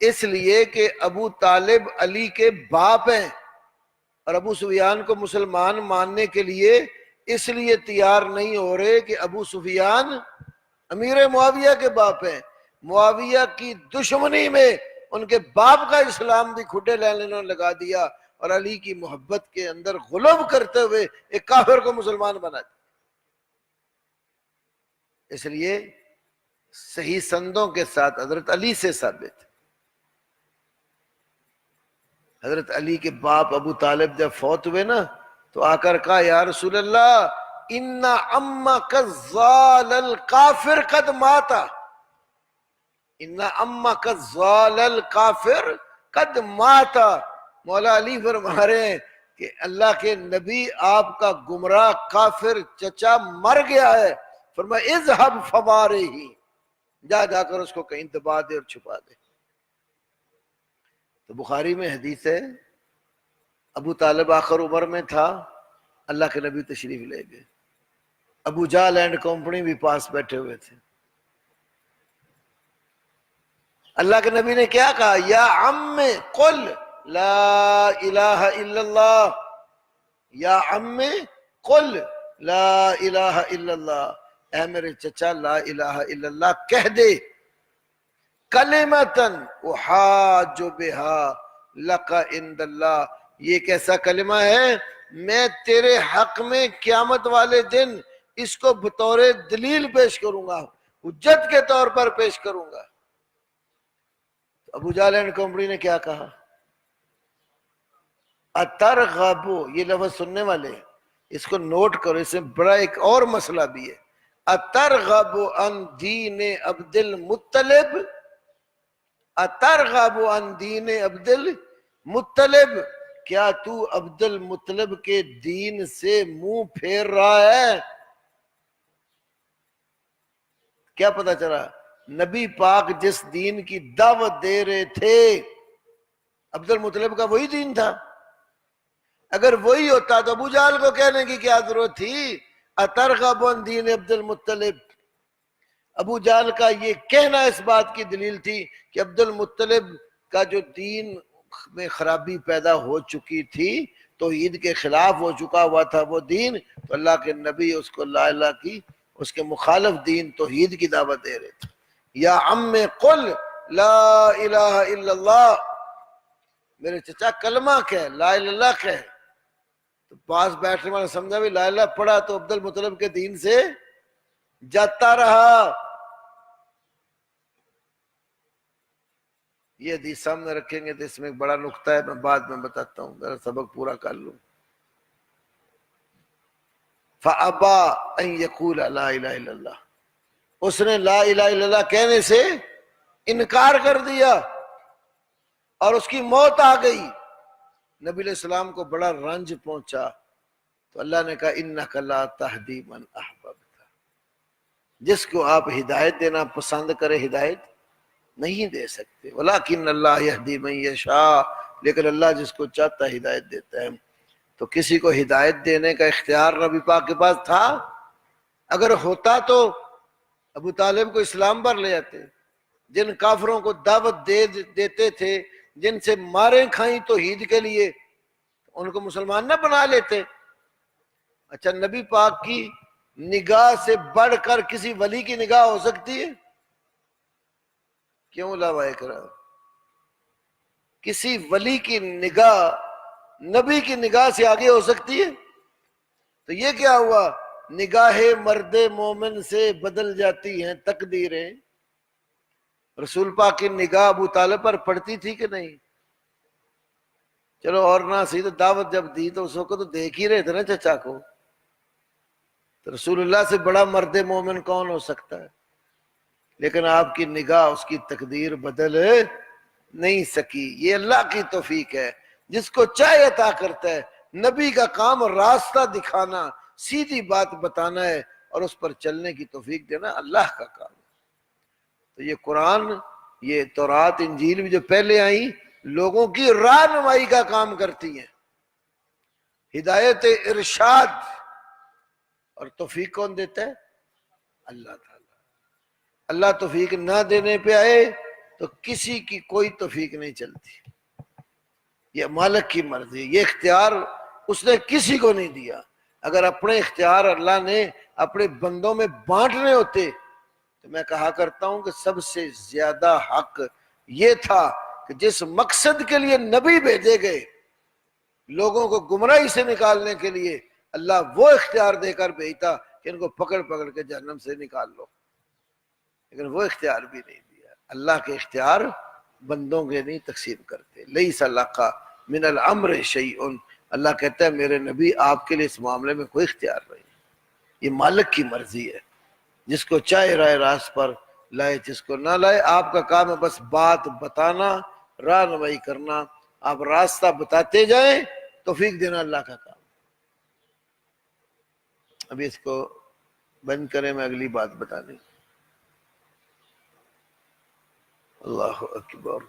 Speaker 1: اس لیے کہ ابو طالب علی کے باپ ہیں، اور ابو سفیان کو مسلمان ماننے کے لیے اس لیے تیار نہیں ہو رہے کہ ابو سفیان امیر معاویہ کے باپ ہیں۔ معاویہ کی دشمنی میں ان کے باپ کا اسلام بھی کھڈے لینے نے لگا دیا، اور علی کی محبت کے اندر غلب کرتے ہوئے ایک کافر کو مسلمان بنا دیا۔ اس لیے صحیح سندوں کے ساتھ حضرت علی سے ثابت۔ حضرت علی کے باپ ابو طالب جب فوت ہوئے نا تو آ کر کہا یا رسول اللہ ان عمک الضال الکافر قد ماتا، ان عمک الضال الکافر قد ماتا۔ مولا علی فرما رہے ہیں کہ اللہ کے نبی آپ کا گمراہ کافر چچا مر گیا ہے۔ فرمایا اذهب فوارہ، جا کر اس کو کہیں دبا دے اور چھپا دے۔ تو بخاری میں حدیث ہے، ابو طالب آخر عمر میں تھا، اللہ کے نبی تشریف لے گئے، ابو جہل اینڈ کمپنی بھی پاس بیٹھے ہوئے تھے۔ اللہ کے نبی نے کیا کہا؟ یا عم قل لا الہ الا اللہ، یا عم قل لا الہ الا اللہ، اے میرے چچا لا الہ الا اللہ کہہ دے، کلمتن احاج بہا لک عند اللہ، یہ ایک ایسا کلمہ ہے میں تیرے حق میں قیامت والے دن اس کو بطور دلیل پیش کروں گا، حجت کے طور پر پیش کروں گا۔ ابو جہل اینڈ کمپنی نے کیا کہا؟ اترغب، یہ لفظ سننے والے اس کو نوٹ کرو، اس میں بڑا ایک اور مسئلہ بھی ہے۔ اترغب عن دین عبد المطلب، اترغب عن دین عبد المطلب، کیا تو عبد المطلب کے دین سے منہ پھیر رہا ہے؟ کیا پتا چلا؟ نبی پاک جس دین کی دعوت دے رہے تھے عبد المطلب کا وہی دین تھا۔ اگر وہی ہوتا تو ابو جہل کو کہنے کی کیا ضرورت تھی اترغب عن دین عبد المطلب؟ ابو جہل کا یہ کہنا اس بات کی دلیل تھی کہ عبد المطلب کا جو دین میں خرابی پیدا ہو چکی تھی، توحید کے خلاف ہو چکا ہوا تھا وہ دین، تو اللہ کے نبی اس کو لا الہ کی اس کے مخالف دین توحید کی دعوت دے رہے تھے۔ یا عم قل لا الہ الا اللہ، میرے چچا کلمہ کہہ، لا الہ الا اللہ کہہ۔ تو پاس بیٹھنے والا سمجھا بھی لا الہ پڑھا تو عبد المطلب کے دین سے جاتا رہا۔ یہ حدیث سامنے رکھیں گے تو اس میں ایک بڑا نقطہ ہے، میں بعد میں بتاتا ہوں، ذرا سبق پورا کر لوں۔ فَأَبَى أَن يَقُولَ لَا إِلَهَ إِلَّا اللَّهُ، اس نے لا الہ الا اللہ کہنے سے انکار کر دیا اور اس کی موت آ گئی۔ نبی علیہ السلام کو بڑا رنج پہنچا، تو اللہ نے کہا اِنَّكَ لَا تَهْدِي مَنْ أَحْبَبْتَ، جس کو آپ ہدایت دینا پسند کرے ہدایت نہیں دے سکتے. ولیکن اللہ یہدی من یشاء، لیکن اللہ جس کو چاہتا ہے ہدایت دیتا ہے. تو کسی کو ہدایت دینے کا اختیار نبی پاک کے پاس تھا؟ اگر ہوتا تو ابو طالب کو اسلام پر لے آتے. جن کافروں کو دعوت دیتے تھے، جن سے ماریں کھائیں توحید کے لیے، ان کو مسلمان نہ بنا لیتے. اچھا نبی پاک کی نگاہ سے بڑھ کر کسی ولی کی نگاہ ہو سکتی ہے؟ کیوں علماء کرام؟ کسی ولی کی نگاہ نبی کی نگاہ سے آگے ہو سکتی ہے؟ تو یہ کیا ہوا؟ نگاہ مرد مومن سے بدل جاتی ہیں تقدیریں. رسول پاک کی نگاہ ابو طالب پر پڑتی تھی کہ نہیں؟ چلو اور نہ صحیح تو دعوت جب دی تو اس وقت تو دیکھ ہی رہے تھے نا چچا کو. تو رسول اللہ سے بڑا مرد مومن کون ہو سکتا ہے؟ لیکن آپ کی نگاہ اس کی تقدیر بدل نہیں سکی. یہ اللہ کی توفیق ہے، جس کو چاہے عطا کرتا ہے. نبی کا کام راستہ دکھانا، سیدھی بات بتانا ہے، اور اس پر چلنے کی توفیق دینا اللہ کا کام ہے. تو یہ قرآن، یہ تورات انجیل بھی جو پہلے آئیں، لوگوں کی رہنمائی کا کام کرتی ہیں، ہدایت ارشاد. اور توفیق کون دیتا ہے؟ اللہ تعالیٰ. اللہ توفیق نہ دینے پہ آئے تو کسی کی کوئی توفیق نہیں چلتی. یہ مالک کی مرضی، یہ اختیار اس نے کسی کو نہیں دیا. اگر اپنے اختیار اللہ نے اپنے بندوں میں بانٹنے ہوتے تو میں کہا کرتا ہوں کہ سب سے زیادہ حق یہ تھا کہ جس مقصد کے لیے نبی بھیجے گئے، لوگوں کو گمراہی سے نکالنے کے لیے، اللہ وہ اختیار دے کر بھیجتا کہ ان کو پکڑ پکڑ کے جہنم سے نکال لو. لیکن وہ اختیار بھی نہیں دیا. اللہ کے اختیار بندوں کے نہیں تقسیم کرتے. لیس لک من الامر شیء، اللہ کہتا ہے میرے نبی آپ کے لیے اس معاملے میں کوئی اختیار نہیں. یہ مالک کی مرضی ہے، جس کو چاہے راہ راست پر لائے، جس کو نہ لائے. آپ کا کام ہے بس بات بتانا، رہنمائی کرنا. آپ راستہ بتاتے جائیں، توفیق دینا اللہ کا کام. ابھی اس کو بند کریں، میں اگلی بات بتا دیں. اللہ اکبر.